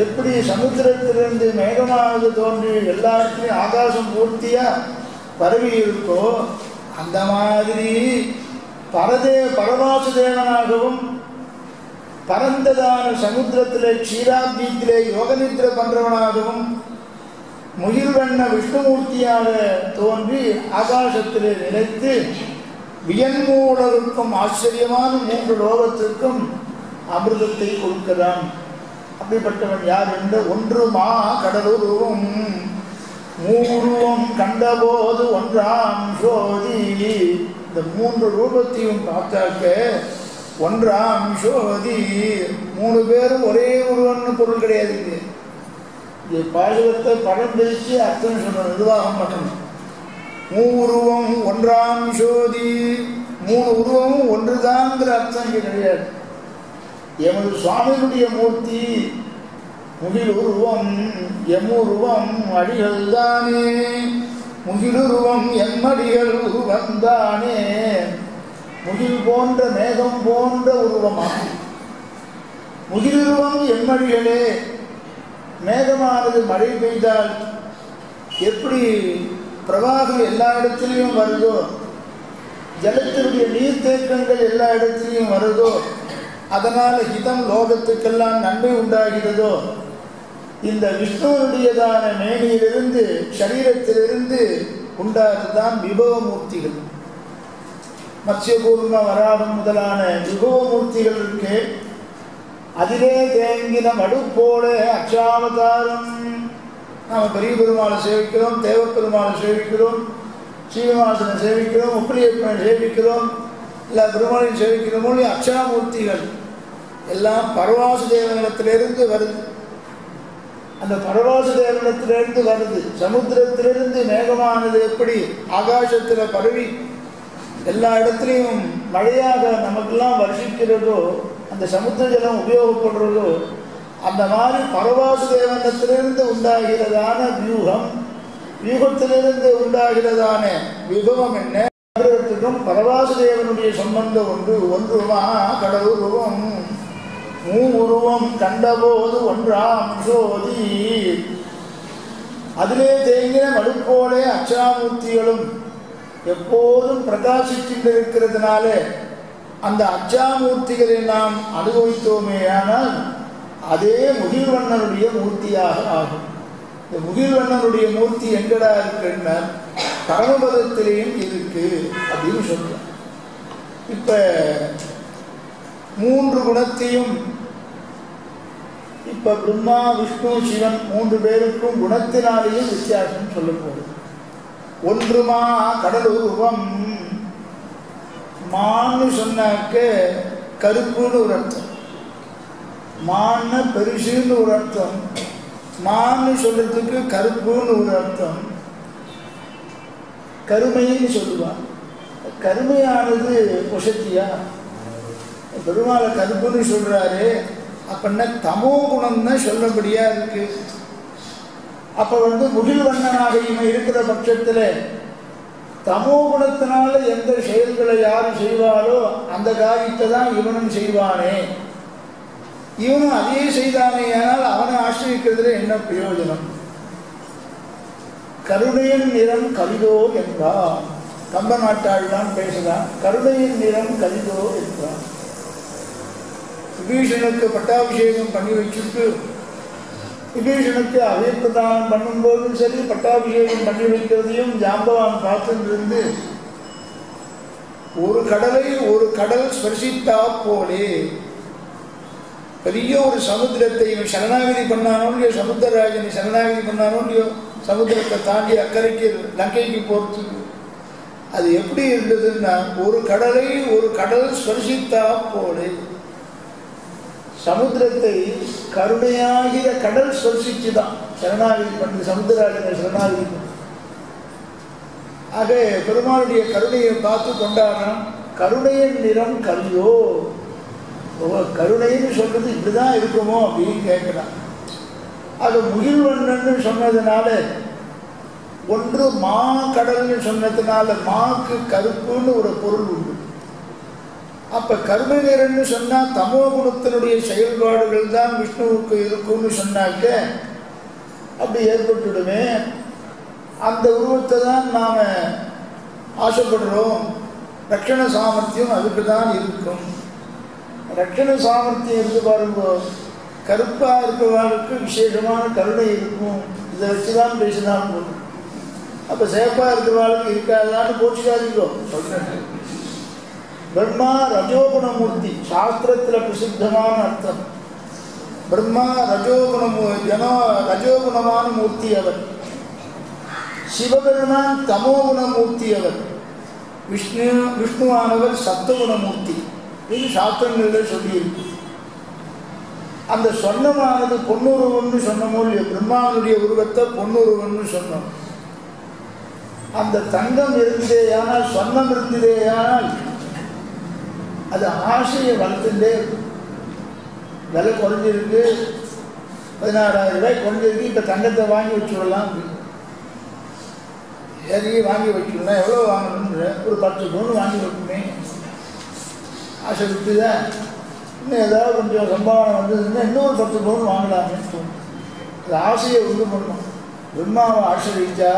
எப்படி சமுத்திரத்திலிருந்து மேகமானது தோன்றி எல்லா இடத்துலையும் ஆகாசம் பூர்த்தியா பரவி இருக்கோ அந்த மாதிரி பரவாசுதேவனாகவும் பரந்ததான சமுத்திரத்திலே க்ஷீராப்தியிலே யோகநித்திர பண்றவனாகவும் முகில்வண்ண விஷ்ணுமூர்த்தியாக தோன்றி ஆகாசத்திலே நிலைத்து வியன்மூலருக்கும் ஆச்சரியமான 3 லோகத்திற்கும் அமிர்தத்தை கொடுக்கிறான். அப்படிப்பட்டவன் யார் என்ற ஒன்றுமா கடலுருவம் மூருவம் கண்டபோது ஒன்றாம் சோதி. இந்த 3 ரூபத்தையும் பார்த்தாக்க ஒன்றாம் சோதி, 3 பேரும் ஒரே ஒருவன் பொருள் கிடையாது. இது பாசுரத்தை படம் பிரித்து அர்த்தம் சொல்லணும், நிர்வாகம் பண்ணணும். மூருவம் ஒன்றாம் சோதி, 3 உருவமும் ஒன்றுதான்ங்கிற அர்த்தம் இங்கே கிடையாது. எமது சுவாமியினுடைய மூர்த்தி முகிலுருவம் எம்முருவம் அடிகள் தானே, முகிலுருவம் எம்மடிகள் உருவந்தானே. முகில் போன்ற மேகம் போன்ற உருவமா முகிலுருவம் எம்மடிகளே. மேகமானது மழை பெய்தால் எப்படி பிரவாகம் எல்லா இடத்துலையும் வருதோ, ஜலத்தினுடைய நீர்த்தேக்கங்கள் எல்லா இடத்துலையும் வருதோ, அதனால் ஹிதம் லோகத்துக்கெல்லாம் நன்மை உண்டாகிறதோ, இந்த விஷ்ணுவனுடையதான மேனியிலிருந்து சரீரத்திலிருந்து உண்டானதுதான் விபவமூர்த்திகள். மத்ஸ்யகூர்ம வராகம் முதலான விபவமூர்த்திகள் இருக்கு. அதிலே தேங்கின மடுப்போல அச்சாவதாரம். நாம் பெரிய பெருமாளை சேவிக்கிறோம், தேவப்பெருமாளை சேவிக்கிறோம், சீனிவாசனை சேவிக்கிறோம், உப்பிலியப்பனை சேவிக்கிறோம், எல்லா பெருமாளையும் சேவிக்கிறோமோ. அச்சாமூர்த்திகள் எல்லாம் பரவாசுதேவனிடத்திலிருந்து வருது. அந்த பரவாசுதேவனிடத்திலிருந்து வருது. சமுத்திரத்திலிருந்து மேகமானது எப்படி ஆகாசத்தில் பரவி எல்லா இடத்துலையும் மழையாக நமக்கெல்லாம் வருஷிக்கிறதோ, அந்த சமுத்திர ஜலம் உபயோகப்படுறதோ, அந்த மாதிரி பரவாசுதேவனிடத்திலிருந்து உண்டாகிறதான வியூகம், வியூகத்திலிருந்து உண்டாகிறதான விபவம் என்ன? பரவாசுதேவனுடைய சம்பந்தம் ஒன்று. ஒன்றுமா கடலுருவம் மூருவம் கண்டபோது ஒன்றாம் சோதி. அதிலே தேங்கின மடுப்போலே அச்சாமூர்த்திகளும் எப்போதும் பிரகாசிக்கின்றிருக்கிறதுனால அந்த அச்சாமூர்த்திகளை நாம் அனுபவித்தோமே ஆனால் அதே முகில்வண்ணனுடைய மூர்த்தியாக ஆகும். இந்த முகில்வண்ணனுடைய மூர்த்தி எங்கடா இருக்குன்னா பரமபதத்திலேயும் இருக்கு அப்படின்னு சொல்றோம். இப்ப 3 குணத்தையும் இப்ப பிரம்மா விஷ்ணு சிவன் 3 பேருக்கும் குணத்தினாலேயும் வித்தியாசம் சொல்ல போகுது. ஒன்றுமா கடலுருவம். மான்னு சொன்னாக்க கருப்புன்னு ஒரு அர்த்தம், மான்னு பெருசுன்னு ஒரு அர்த்தம், மான்னு சொல்றதுக்கு கருப்புன்னு ஒரு அர்த்தம், கருமைன்னு சொல்லுவான். கருமையானது பொசத்தியா? பெருமாளை கருப்புன்னு சொல்றாரு அப்படின்னா தமோ குணம்னு சொல்லபடியா இருக்கு. அப்போ முகில்வண்ணனாக இவன் இருக்கிற பட்சத்தில் தமோ குணத்தினால எந்த செயல்களை யார் செய்வாரோ அந்த காரியத்தை தான் இவனும் செய்வானே, இவனும் அதே செய்தானே, ஆனால் அவனை ஆசிரியக்கிறதுல என்ன பிரயோஜனம்? கருணையின் நிறம் கலிதோ என்றார். கம்ப நாட்டாள் தான் பேசலாம். கருணையின் நிறம் கலிதோ என்றார். விபீஷனுக்கு பட்டாபிஷேகம் பண்ணி வச்சுட்டு விபீஷனுக்கு அபயப்பிரதானம் பண்ணும்போதும் சரி, பட்டாபிஷேகம் பண்ணி வைக்கிறதையும் ஜாம்பவான் பார்த்துருந்து ஒரு கடலை ஒரு கடல் ஸ்பர்சித்தா போலே பெரிய ஒரு சமுத்திரத்தை இவன் சரணாகதி பண்ணானோ இல்லையோ, சமுத்திரராஜனை சரணாகதி பண்ணானோ இல்லையோ, சமுத்திரத்தை தாண்டி அக்கறைக்கு லங்கைக்கு போறதுக்கு அது எப்படி இருந்ததுன்னா, ஒரு கடலை ஒரு கடல் ஸ்பர்சித்தா போலே சமுத்திரத்தை கருணையாகிற கடல் ஸ்பர்சிச்சுதான் சரணாகதி பண்ணு, சமுத்திரராஜனை சரணாகதி பண்ணு. ஆக பெருமாளுடைய கருணையை பார்த்து கொண்டாடுறான். கருணையின் நிறம் கலியோ, கருணைன்னு சொல்றது இப்படிதான் இருக்குமோ அப்படின்னு கேட்கிறான். அது முகில்வண்ணன்னு சொன்னதுனால, ஒன்று மா கடல்னு சொன்னதுனால மாக்கு கருப்புன்னு ஒரு பொருள் உண்டு. அப்ப கருணை நிறம்னு சொன்னா தமோ குணத்தினுடைய செயல்பாடுகள் தான் விஷ்ணுவுக்கு இருக்கும்னு சொன்னாக்க அப்படி ஏற்பட்டுடுமே. அந்த உருவத்தை தான் நாம ஆசைப்படுறோம். ரட்சண சாமர்த்தியம் அதுக்கு தான் இருக்கும். ரட்சண சாமர்த்தியம் இருந்து பாருங்க, கருப்பா இருக்கிறவர்களுக்கு விசேஷமான கருணை இருக்கும். இதை வச்சுதான் பேசினாலும் போதும். அப்ப சேப்பா இருக்கிறவர்களுக்கு இருக்காதான்னு போச்சுக்காதீங்கோ சொல்றேன். பிரம்மா ரஜோகுணமூர்த்தி, சாஸ்திரத்துல பிரசித்தமான அர்த்தம். பிரம்மா ரஜோகுணமான மூர்த்தி அவர். சிவபெருமான் தமோகுணமூர்த்தி அவர். விஷ்ணுவானவர் சத்துவகுணமூர்த்தி. இது சாஸ்திரங்களில் சொல்லியிருக்கு. அந்த சொன்னமானது பொன்னுருவம்னு சொன்னமோ இல்லையோ, பிரம்மாவனுடைய உருவத்தை பொன்னுருவம்னு சொன்னோம். அந்த தங்கம் இருந்ததேயானால், சொன்னம் இருந்ததேயானால் அது ஆசையை வளர்த்துட்டே இருக்கும். விலை குறைஞ்சிருக்கு, 16,000 ரூபாய் குறைஞ்சிருக்கு. இப்போ தங்கத்தை வாங்கி வச்சுடலாம், எதையே வாங்கி வச்சுடலாம். எவ்வளோ வாங்கணுன்ற ஒரு 10 பவுன் வாங்கி வைக்குமே ஆசை விட்டுதான். இன்னும் ஏதாவது கொஞ்சம் சம்பாவனை வந்ததுன்னா இன்னொரு 10 பவுன் வாங்கலாம்னு தோணும். அது ஆசையை உண்டு பண்ணணும். பிரம்மாவை ஆசிரியிச்சா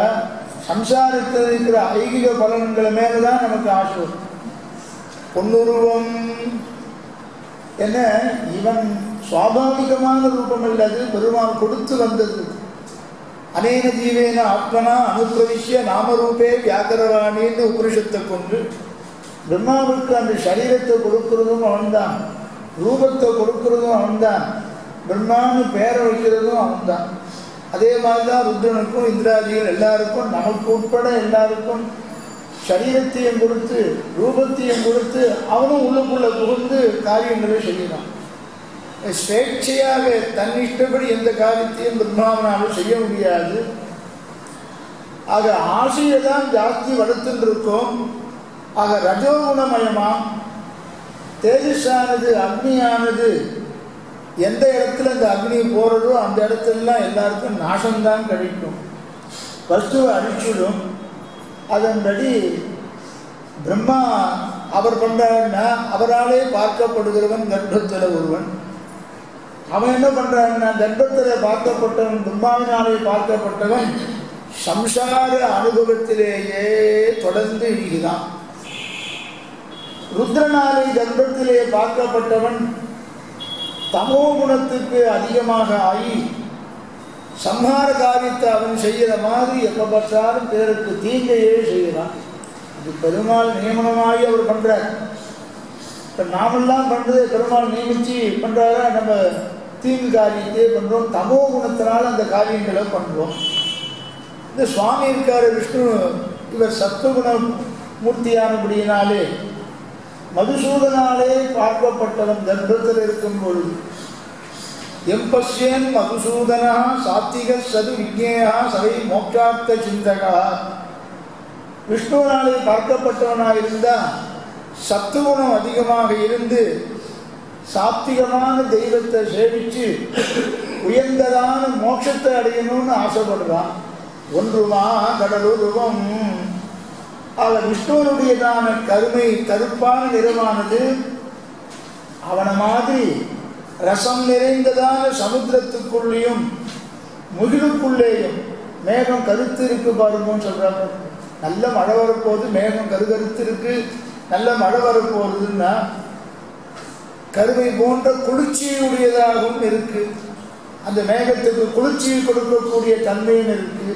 சம்சாரத்தில் இருக்கிற ஐகிக பலன்கள் மேலே தான் நமக்கு ஆசை வரும். பொன்னுருவம் என்ன, இவன் சுவாபாவிகமான ரூபம் அல்லது பெருமாள் கொடுத்து வந்தது. அனேன ஜீவேன ஆத்மனா அனுப்பிரவிஷ்ய நாமரூபே வியாக்கரவாணின்னு உபனிஷத்தை கொண்டு பிரம்மாவுக்கு அந்த சரீரத்தை கொடுக்கிறதும் அவன்தான், ரூபத்தை கொடுக்கிறதும் அவன்தான், பிரம்மான்னு பேரை வைக்கிறதும் அவன்தான். அதே மாதிரிதான் ருத்ரனுக்கும் இந்திராதிகள் எல்லாருக்கும், நமக்கு உட்பட எல்லாருக்கும் சரீரத்தையும் கொடுத்து ரூபத்தையும் கொடுத்து அவனும் உள்ளுக்குள்ள புகுந்து காரியங்களை செய்யலாம். ஸ்வேட்சையாக தன்னிஷ்டப்படி எந்த காரியத்தையும் பிரம்மாவனாலும் செய்ய முடியாது. ஆக ஆசையை தான் ஜாஸ்தி வளர்த்துட்டு இருக்கோம். ஆக ரஜோகுணமயமா தேஜஸானது அக்னியானது எந்த இடத்துல அந்த அக்னி போறதோ அந்த இடத்துலலாம் எல்லாருக்கும் நாசம்தான் கிடைக்கும், வஸ்துவை அழிச்சுடும். அதன்படி பிரம்மா அவர் பண்றாருன்னா, அவராலே பார்க்கப்படுகிறவன் கர்ப்பத்தில் ஒருவன். அவன் என்ன பண்றான்னா, கர்ப்பத்தில் பார்க்கப்பட்டவன், பிரம்மாவினாலே பார்க்கப்பட்டவன் சம்சார அனுபவத்திலேயே தொடர்ந்து இருக்கிறான். ருத்ரனாலே கர்ப்பத்திலே பார்க்கப்பட்டவன் தமோ குணத்துக்கு அதிகமாக ஆகி சம்ஹார காரியத்தை அவன் செய்கிற மாதிரி எப்போ பார்த்தாலும் பேருக்கு தீங்கையே செய்கிறான். இது பெருமாள் நியமனமாகி அவர் பண்றார். இப்போ நாமெல்லாம் பண்றது பெருமாள் நியமிச்சு பண்றாரா, நம்ம தீங்கு காரியத்தையே பண்றோம். தமோ குணத்தினால் அந்த காரியங்களை பண்றோம். இந்த சுவாமி இருக்காரு விஷ்ணு, இவர் சத்துவகுண மூர்த்தியானபடியினாலே மதுசூதனாலே பார்க்கப்பட்டவன் கர்ப்பத்தில் இருக்கும் பொழுது எம்பஸ்யன் மதுசூதனா சாத்திக சது விஜ்ஞேயா சவை மோட்சார்த்த சிந்தகா. விஷ்ணுவனாலே பார்க்கப்பட்டவனாயிருந்தா சத்துவகுணம் அதிகமாக இருந்து சாத்திகமான தெய்வத்தை சேவிச்சு உயர்ந்ததான மோட்சத்தை அடையணும்னு ஆசைப்படுறான். ஒன்றுமா கடலுருவம். ஆக விஷ்ணுவனுடையதான கருமை கருப்பான நிறமானது அவனை மாதிரி ரசம் நிறைந்ததான சமுத்திரத்துக்குள்ளேயும் முகிலுக்குள்ளேயும் மேகம் கருத்து இருக்கு பாருங்கன்னு சொல்றாங்க. நல்ல மழை வரப்போகுது, மேகம் கருத்து இருக்கு, நல்ல மழை வரப்போகுதுன்னா கருமை போன்ற குளிர்ச்சியுடையதாகவும் இருக்கு. அந்த மேகத்துக்கு குளிர்ச்சியை கொடுக்கக்கூடிய தன்மையும் இருக்கு,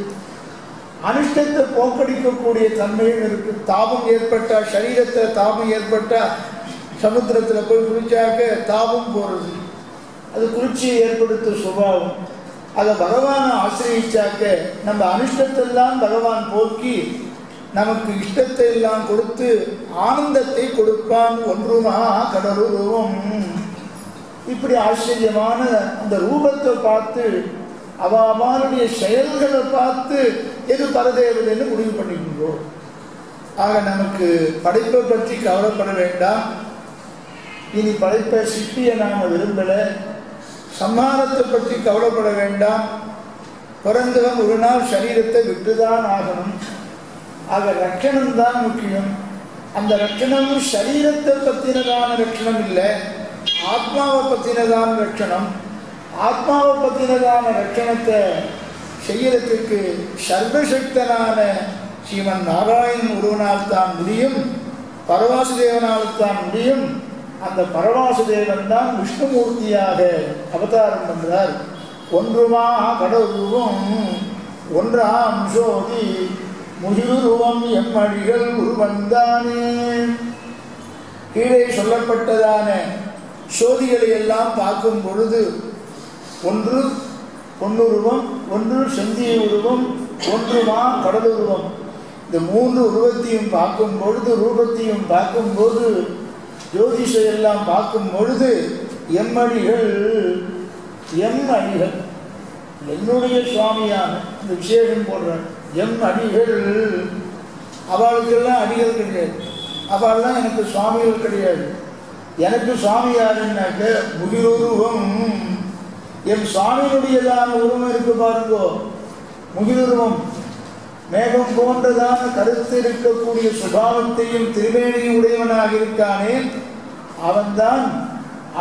அனிஷ்டத்தை போக்கடிக்கக்கூடிய தன்மையும் இருக்கு. தாபம் ஏற்பட்டா, சரீரத்தை தாபம் ஏற்பட்டா சமுத்திரத்தில் போய் குளிச்சாக்க தாபம் போறது, அது குளிர்ச்சியை ஏற்படுத்த சுபாவம். அதை பகவானை ஆசிரியிச்சாக்க நம்ம அனிஷ்டத்தெல்லாம் பகவான் போக்கி நமக்கு இஷ்டத்தை எல்லாம் கொடுத்து ஆனந்தத்தை கொடுப்பான். ஒன்றுமா கடலுருவம். இப்படி ஆச்சரியமான அந்த ரூபத்தை பார்த்து அவனுடைய செயல்களை பார்த்து எது பரதேவதைன்னு முடிவு பண்ணிக்கின்றோம். ஆக நமக்கு படைப்பை பற்றி கவலைப்பட வேண்டாம். இனி படைப்பை சிட்டியை நாம் விரும்பலை. சம்ஹாரத்தை பற்றி கவலைப்பட வேண்டாம். பிறந்தவன் ஒரு நாள் சரீரத்தை விட்டுதான் ஆகணும். ஆக ரட்சணம் தான் முக்கியம். அந்த ரட்சணம் சரீரத்தை பற்றினதான ரட்சணம் இல்லை, ஆத்மாவை பற்றினதான ரட்சணம். ஆத்மாவை பற்றினதான ரட்சணத்தை செய்யறதுக்கு சர்வசக்தனான ஸ்ரீமன் நாராயணன் ஒருவனால் தான் முடியும், பரவாசுதேவனால் தான் முடியும். அந்த பரவாசுதேவன் தான் விஷ்ணுமூர்த்தியாக அவதாரம் பண்றார். ஒன்றுமா கடவுருவம் ஒன்றாம் சோதி முகிலுருவம் எம்மடிகள் உருவந்தானே. கீழே சொல்லப்பட்டதான சோதிகளை எல்லாம் பார்க்கும் பொழுது ஒன்று பொன்னுருவம், ஒன்று செந்திய உருவம், ஒன்றுமா கடலுருவம். இந்த மூன்று உருவத்தையும் பார்க்கும் பொழுது, ரூபத்தையும் பார்க்கும்போது, ஜோதிஷை எல்லாம் பார்க்கும் பொழுது எம்மடிகள், எம் அடிகள், என்னுடைய சுவாமியான இந்த விசேஷம் போடுறார். எம் அடிகள், அவளுக்கெல்லாம் அடிகள் கிடையாது, அவள்லாம் எனக்கு சுவாமிகள் கிடையாது. எனக்கு சுவாமி யாருன்னாக்க முகிலுருவம். என் சுவாமியினுடையதான உருவம் இருக்கு பாருங்கோ, முகிலுருவம். மேகம் போன்றதான கருத்து இருக்கக்கூடிய சுபாவத்தையும் திருமேனியும் உடையவனாக இருக்கானே, அவன்தான்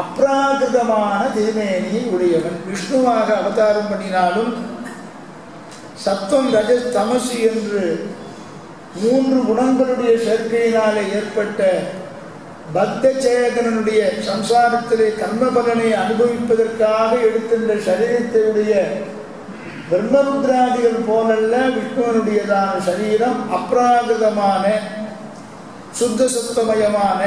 அப்ராகிருதமான திருமேனியை உடையவன். விஷ்ணுவாக அவதாரம் பண்ணினாலும் சத்துவம் ரஜஸ் தமசு என்று மூன்று குணங்களுடைய சேர்க்கையினாலே ஏற்பட்ட பக்த சேதனனுடைய சம்சாரத்திலே கர்ம பலனை அனுபவிப்பதற்காக எடுக்கின்ற சரீரத்தையுடைய பிரம்மருத்ராதிகள் போலல்ல விஷ்ணுவனுடையதான சரீரம் அப்ராகிருதமான சுத்த சத்துவமயமான,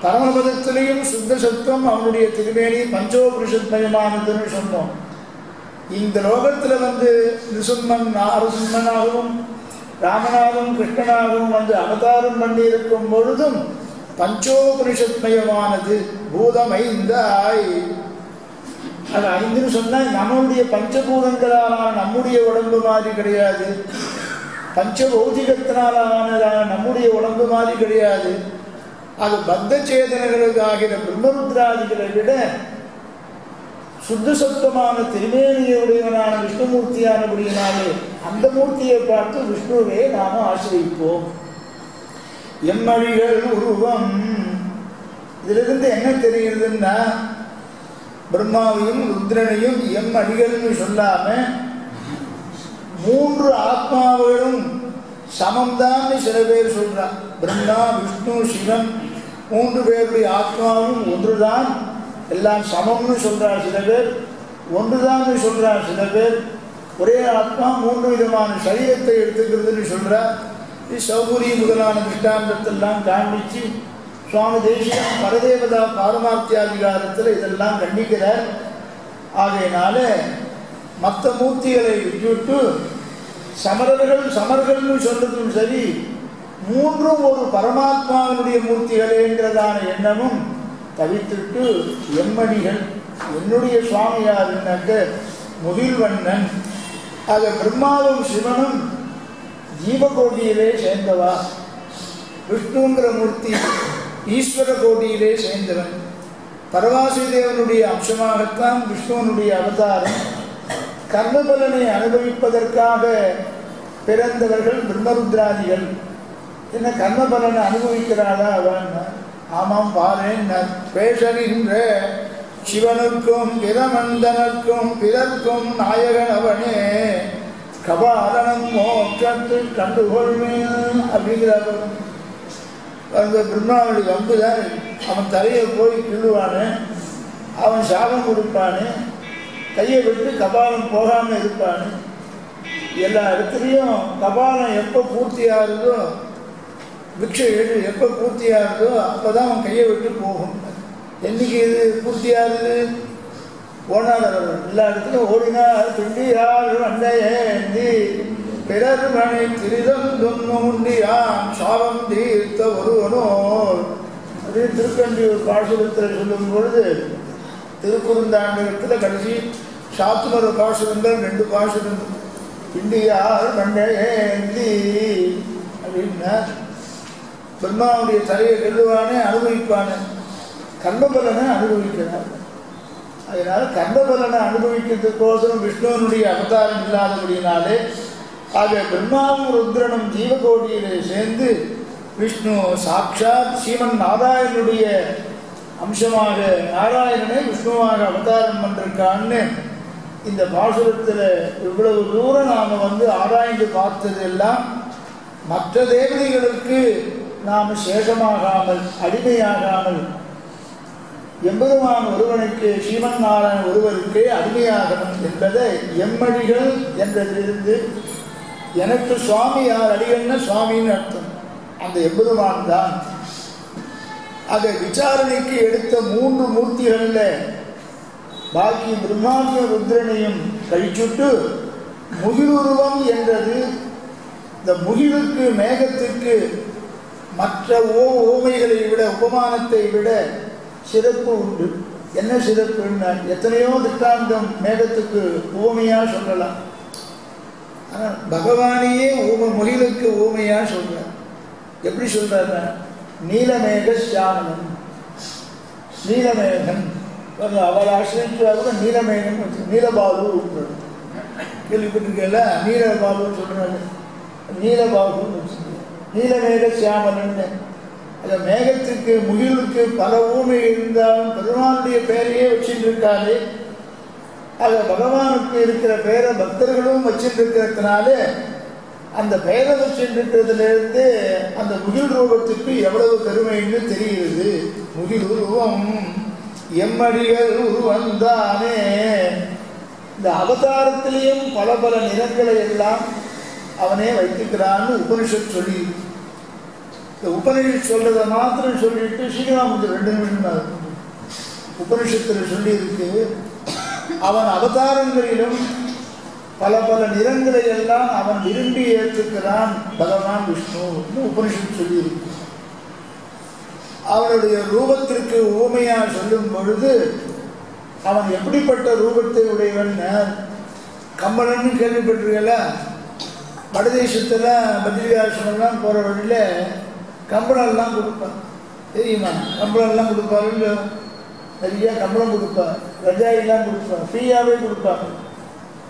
பரமபதத்திலேயும் சுத்த சத்துவம் அவனுடைய திருமேனி பஞ்சோபனிஷத்மயமானதுன்னு சொன்னோம். இந்த லோகத்தில் நிருசிம்மனாகவும் ராமனாகவும் கிருஷ்ணனாகவும் அவதாரம் பண்ணி இருக்கும் பொழுதும் பஞ்சோபனிஷத்மயமானது பூதமைந்தாய். அது ஐந்துன்னு சொன்னால் நம்மளுடைய பஞ்சபூதங்களான நம்முடைய உடம்பு மாதிரி கிடையாது, பஞ்சபௌதிகத்தினாலானதான நம்முடைய உடம்பு மாதிரி கிடையாது. அது பக்த சேதனர்களுக்காகிற பிரம்மருத்ராதிகளை விட சுத்த சத்தமான திருமேனியுடையவனான விஷ்ணுமூர்த்தியானபடியினாலே அந்த மூர்த்தியை பார்த்து விஷ்ணுவே நாம ஆசிரியிப்போம். எம்மழிகள் உருவம். இதிலிருந்து என்ன தெரிகிறதுன்னா, பிரம்மாவையும் ருத்ரனையும் எம் அடிகள்னு சொல்லாம மூன்று ஆத்மாவுகளும் சமம்தான் சில பேர் சொல்றான். பிரம்மா விஷ்ணு சிவன் மூன்று பேருடைய ஆத்மாவும் ஒன்றுதான், எல்லாம் சமம்னு சொல்றார் சில பேர், ஒன்றுதான் சொல்றார் சில பேர். ஒரே ஆத்மா மூன்று விதமான சரீரத்தை எடுத்துக்கிறதுன்னு சொல்றார். இது சௌகரி முதலான திஷ்டாந்தத்தெல்லாம் காண்பிச்சு சுவாமி தேசிகன் பரதேவதா பாரமார்த்தியாதிகாரத்தில் இதெல்லாம் கண்டிக்கிறார். ஆகையினால மற்ற மூர்த்திகளை விட்டுவிட்டு சமர்கள்னு சொல்றதும் சரி, மூன்றும் ஒரு பரமாத்மாவினுடைய மூர்த்திகளேன்றதான எண்ணமும் தவிர்த்துட்டு எம்மடிகள், என்னுடைய சுவாமியாருன்னாக்க முகில்வண்ணன். ஆக பிரம்மாவும் சிவனும் ஜீவகோடியிலே சேர்ந்தவா, விஷ்ணுங்கிற மூர்த்தி ஈஸ்வர கோடியிலே சேர்ந்தவன். பரவாசி தேவனுடைய அம்சமாகத்தான் விஷ்ணுவனுடைய அவதாரம். கர்மபலனை அனுபவிப்பதற்காக பிறந்தவர்கள் பிரம்மருத்ராதிகள். என்ன கர்மபலனை அனுபவிக்கிறாளா அவன்? ஆமாம் பாருங்க, பேசகின்ற சிவனுக்கும் பிரமந்தனுக்கும் பிறர்க்கும் நாயகன் அவனே, கபாலனம் மோட்சத்து கண்டுகொள்வேன் அப்படிங்கிறார். அந்த பிரம்மாவுடைய வம்புதான். அவன் தலையை போய் கிள்ளுவானு, அவன் சாபம் கொடுப்பானு, கையை விட்டு கபாலம் போகாமல் இருப்பானு. எல்லா இடத்துலையும் கபாலம் எப்போ பூர்த்தி ஆகுதோ, பிக்ஷை எப்போ பூர்த்தி ஆகுதோ அப்போ தான் அவன் கையை விட்டு போகும். என்னைக்கு இது பூர்த்தி ஆகுது? ஓனாளர்கள் எல்லா இடத்துலையும் ஓடினார். துண்டியார் வண்டையேந்தி பிறர் மனை திரிதந்துண்டியான் சாபம் தீர்த்த ஒருவனோர் அப்படின்னு திருக்கண்டியூர் பாசுரத்தில் சொல்லும் பொழுது, திருக்குறுந்தாண்டகத்தில் கடைசி சாத்துமர பாசுரங்கள் 2 பாசுரங்கள். இண்டியார் வண்டையேந்தி அப்படின்னா பிரம்மாவுடைய தலையை கெல்லுவானே, அனுபவிப்பானே, கர்மபலனை அனுபவிக்கிறார். அதனால கர்மபலனை அனுபவிக்கிறதுக்கோசரம் விஷ்ணுவனுடைய அவதாரம் இல்லாதபடினாலே ஆக பிரம்மாவும் ருத்ரனும் ஜீவகோடியிலே சேர்ந்து விஷ்ணு சாட்சாத் ஸ்ரீமன் நாராயணனுடைய அம்சமாக நாராயணனை விஷ்ணுவாக அவதாரம் பண்ணிருக்கான்னு இந்த பாசுரத்தில் இவ்வளவு தூரம் நாம் ஆராய்ந்து பார்த்தது எல்லாம் மற்ற தேவதைகளுக்கு நாம் சேஷமாகாமல் அடிமையாகாமல் எம்பெருமான் ஒருவனுக்கு ஸ்ரீமன் நாராயணன் ஒருவருக்கு அடிமையாகணும் என்பதை எம்மடிகள் என்றதிலிருந்து எனக்கு சுவாமி யார், அடிகள்னா சுவாமின்னு அர்த்தம், அந்த எம்பெருமான் தான். அதை விசாரணைக்கு எடுத்த 3 மூர்த்திகளில் பாக்கி பிரம்மாவிய ருத்ரனையும் கழிச்சுட்டு முகிலுருவம் என்றது. இந்த முகிலுக்கு மேகத்திற்கு மற்ற ஓமைகளை விட உபமானத்தை விட சிறப்பு உண்டு. என்ன சிறப்புன்னா எத்தனையோ திட்டாந்தம் மேகத்துக்கு ஊமையாக சொல்லலாம். ஆனால் பகவானையே முகிலுக்கு ஊமையாக சொல்கிறார். எப்படி சொல்கிறார்? நீலமேக சாமனன், நீலமேகன். அவர் ஆசிரியர் கூட நீலமேகன் நீலபாபு கேள்விப்பட்டிருக்கல, நீலபாபுன்னு சொல்கிறாங்க. நீலபாபுன்னு நீலமேக சியாமலன்னு. அந்த மேகத்துக்கு முகிலுக்கு பல ஊமை இருந்தாலும் பெருமானுடைய பெயரையே வச்சுட்டு இருக்காரு. ஆக பகவானுக்கு இருக்கிற பெயரை பக்தர்களும் வச்சுட்டு இருக்கிறதுனால அந்த பெயரை வச்சுட்டு இருக்கிறதுலேருந்து அந்த முகில் ரூபத்துக்கு எவ்வளவு பெருமைன்னு தெரிகிறது. முகில் உருவம் எம்மடிகள் உருவந்தானே. இந்த அவதாரத்திலையும் பல பல நிறங்களை எல்லாம் அவனே வைத்துக்கிறான்னு உபனிஷத் சொல்லி, இந்த உபனிஷத் சொல்றதை மாத்திரம் சொல்லிட்டு ஸ்ரீராமத்து 2 நிமிஷம் உபனிஷத்தில் சொல்லி இருக்கு. அவன் அவதாரங்களிலும் பல பல நிறங்களை எல்லாம் அவன் விரும்பி ஏற்றுக்கிறான் பகவான் விஷ்ணு உபனிஷத் சொல்லி இருக்கு. அவனுடைய ரூபத்திற்கு ஊமையாக சொல்லும் பொழுது அவன் எப்படிப்பட்ட ரூபத்தை உடையவன்? கம்பளன்னு கேள்விப்பட்டிருக்கல. வடதேசத்தில் பத்ரிகாசிரமெல்லாம் போகிற வழியில் கம்பளம்லாம் கொடுப்பான், தெரியுமா? கம்பளம்லாம் கொடுப்பாரு, நிறைய கம்பளம் கொடுப்பான், ரஜாயெல்லாம் கொடுப்பான், ஃப்ரீயாகவே கொடுப்பாங்க.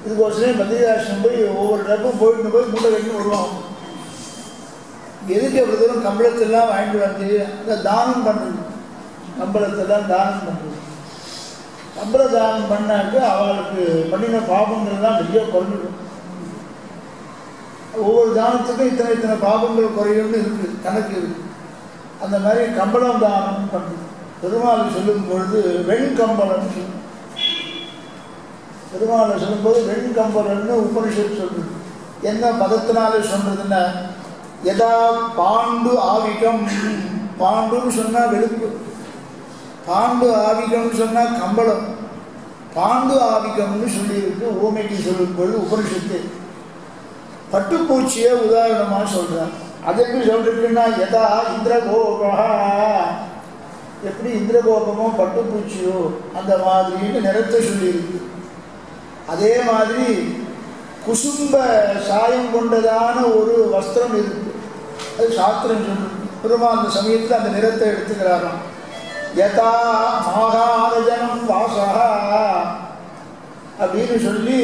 இதுக்கோசரம் பத்ரிகாசிரம் போய் ஒவ்வொரு இடப்பும் போயிட்டு போய் மூட்டை கட்டின்னு வருவான். எதுக்கு அப்படி தூரம் கம்பளத்தெல்லாம் வாங்கிட்டு வந்து அதை தானம் பண்ணுறது, கம்பளத்தெல்லாம் தானம் பண்ணுறது. கம்பள தானம் பண்ணாக்க அவளுக்கு பண்ணின பாபங்கள்லாம் நிறைய குறைஞ்சிடும். ஒவ்வொரு தானத்துக்கும் இத்தனை இத்தனை பாபங்கள் குறையும்னு இருக்குது, கணக்கு இருக்குது. அந்த மாதிரி கம்பளம் தானம் பண்ணுறது. பெருமாள் சொல்லும் பொழுது வெண்கம்பளம்னு சொல்லும். பெருமாளை சொல்லும்போது வெண்கம்பளம்னு உபனிஷத்து சொல்றது. என்ன பதத்தினால சொல்றதுன்னா, எதா பாண்டு ஆவிகம், பாண்டுன்னு சொன்னால் வெளுப்பு, பாண்டு ஆவிகம்னு சொன்னால் கம்பளம், பாண்டு ஆவிகம்னு சொல்லியிருக்கு ஊமைக்கு சொல்லும் பொழுது உபனிஷத்து. பட்டுப்பூச்சியை உதாரணமாக சொல்கிறான். அது எப்படி சொல்றதுன்னா, எதா இந்திரகோபா, எப்படி இந்திரகோபமோ பட்டுப்பூச்சியோ அந்த மாதிரின்னு நிறத்தை சொல்லியிருக்கு. அதே மாதிரி குசும்ப சாயம் கொண்டதான ஒரு வஸ்திரம் இருக்கு, அது சாஸ்திரம் சொல்லுது. பெருமாள் அந்த சமயத்தில் அந்த நிறத்தை எடுத்துக்கிறாராம். யதா மாகாரஜனம் வாசா அப்படின்னு சொல்லி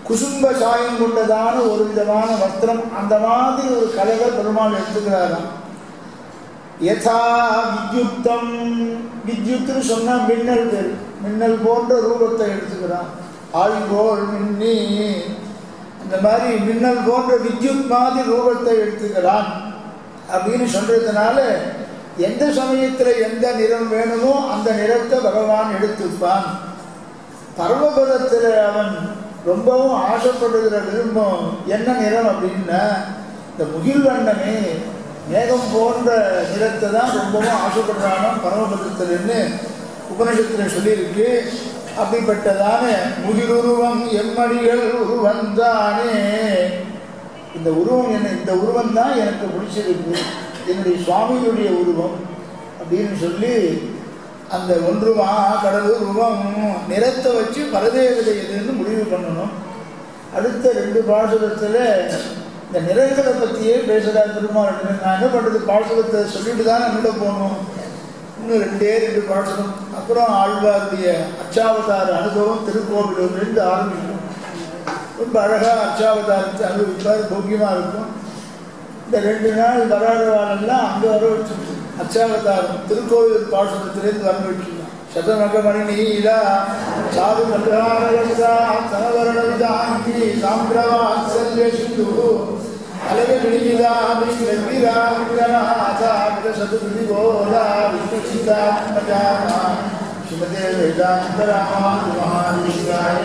குசும்ப சாயம் கொண்டதான ஒரு விதமான வஸ்திரம், அந்த மாதிரி ஒரு கலையை பெருமாள் எடுத்துக்கிறாராம். யதா வித்யுக்தம், வித்யுத்னு சொன்னா மின்னல் பேர், மின்னல் போன்ற ரூபத்தை எடுத்துக்கிறான். ஆய்வோல் மின்னி, அந்த மாதிரி மின்னல் போன்ற வித்யுத் மாதிரி ரூபத்தை எடுத்துக்கிறான் அப்படின்னு சொல்றதுனால எந்த சமயத்தில் எந்த நிறம் வேணுமோ அந்த நிறத்தை பகவான் எடுத்துப்பான். பரமபதத்தில் அவன் ரொம்பவும் ஆசைப்படுகிற விரும்பம் என்ன நிறம் அப்படின்னா இந்த முகில் வண்ணமே மேகம் போன்ற நிறத்தை தான் ரொம்பவும் ஆசைப்படுறானோ பரமபதத்தில்னு உபநிஷத்தில் சொல்லியிருக்கு. அப்படிப்பட்டதான முகிலுருவம் எம்மடிகள் உருவந்தானே, இந்த உருவம் என்ன, இந்த உருவம் தான் எனக்கு பிடிச்சிருக்கு, என்னுடைய சுவாமியுடைய உருவம் அப்படின்னு சொல்லி அந்த ஒன்றுமா கடல் உருவம் நிறத்தை வச்சு பரதேவதை எதுன்னு முடிவு பண்ணணும். அடுத்த 2 பாசுரத்தில் இந்த நிறங்களை பற்றியே பேசுகிறா பெருமாள். நான் என்ன பண்ணுறது, பாசுரத்தை சொல்லிட்டு தான் என்னோட போகணும். இன்னும் 2 பாசுரம், அப்புறம் ஆழ்வாருடைய அர்ச்சாவதார அனுபவம் திருக்கோவிலூர்லேருந்து ஆரம்பிக்கும். ரொம்ப அழகாக அர்ச்சாவதாரத்தை அனுபவிப்பார், போக்கியமாக இருக்கும். இந்த 2 நாள் வராதவாளெல்லாம் அங்கே வர வச்சு அர்ச்சாவதாரம் திருக்கோவிலூர் பாசுரத்திலேருந்து வர வச்சுக்கலாம். சதமகமணி நீலா சாது மல்காரா தனவரணி சாம்பிரவாத்சல்ய சிந்து ஸ்ரீமதே வேதாந்த ராமானுஜாய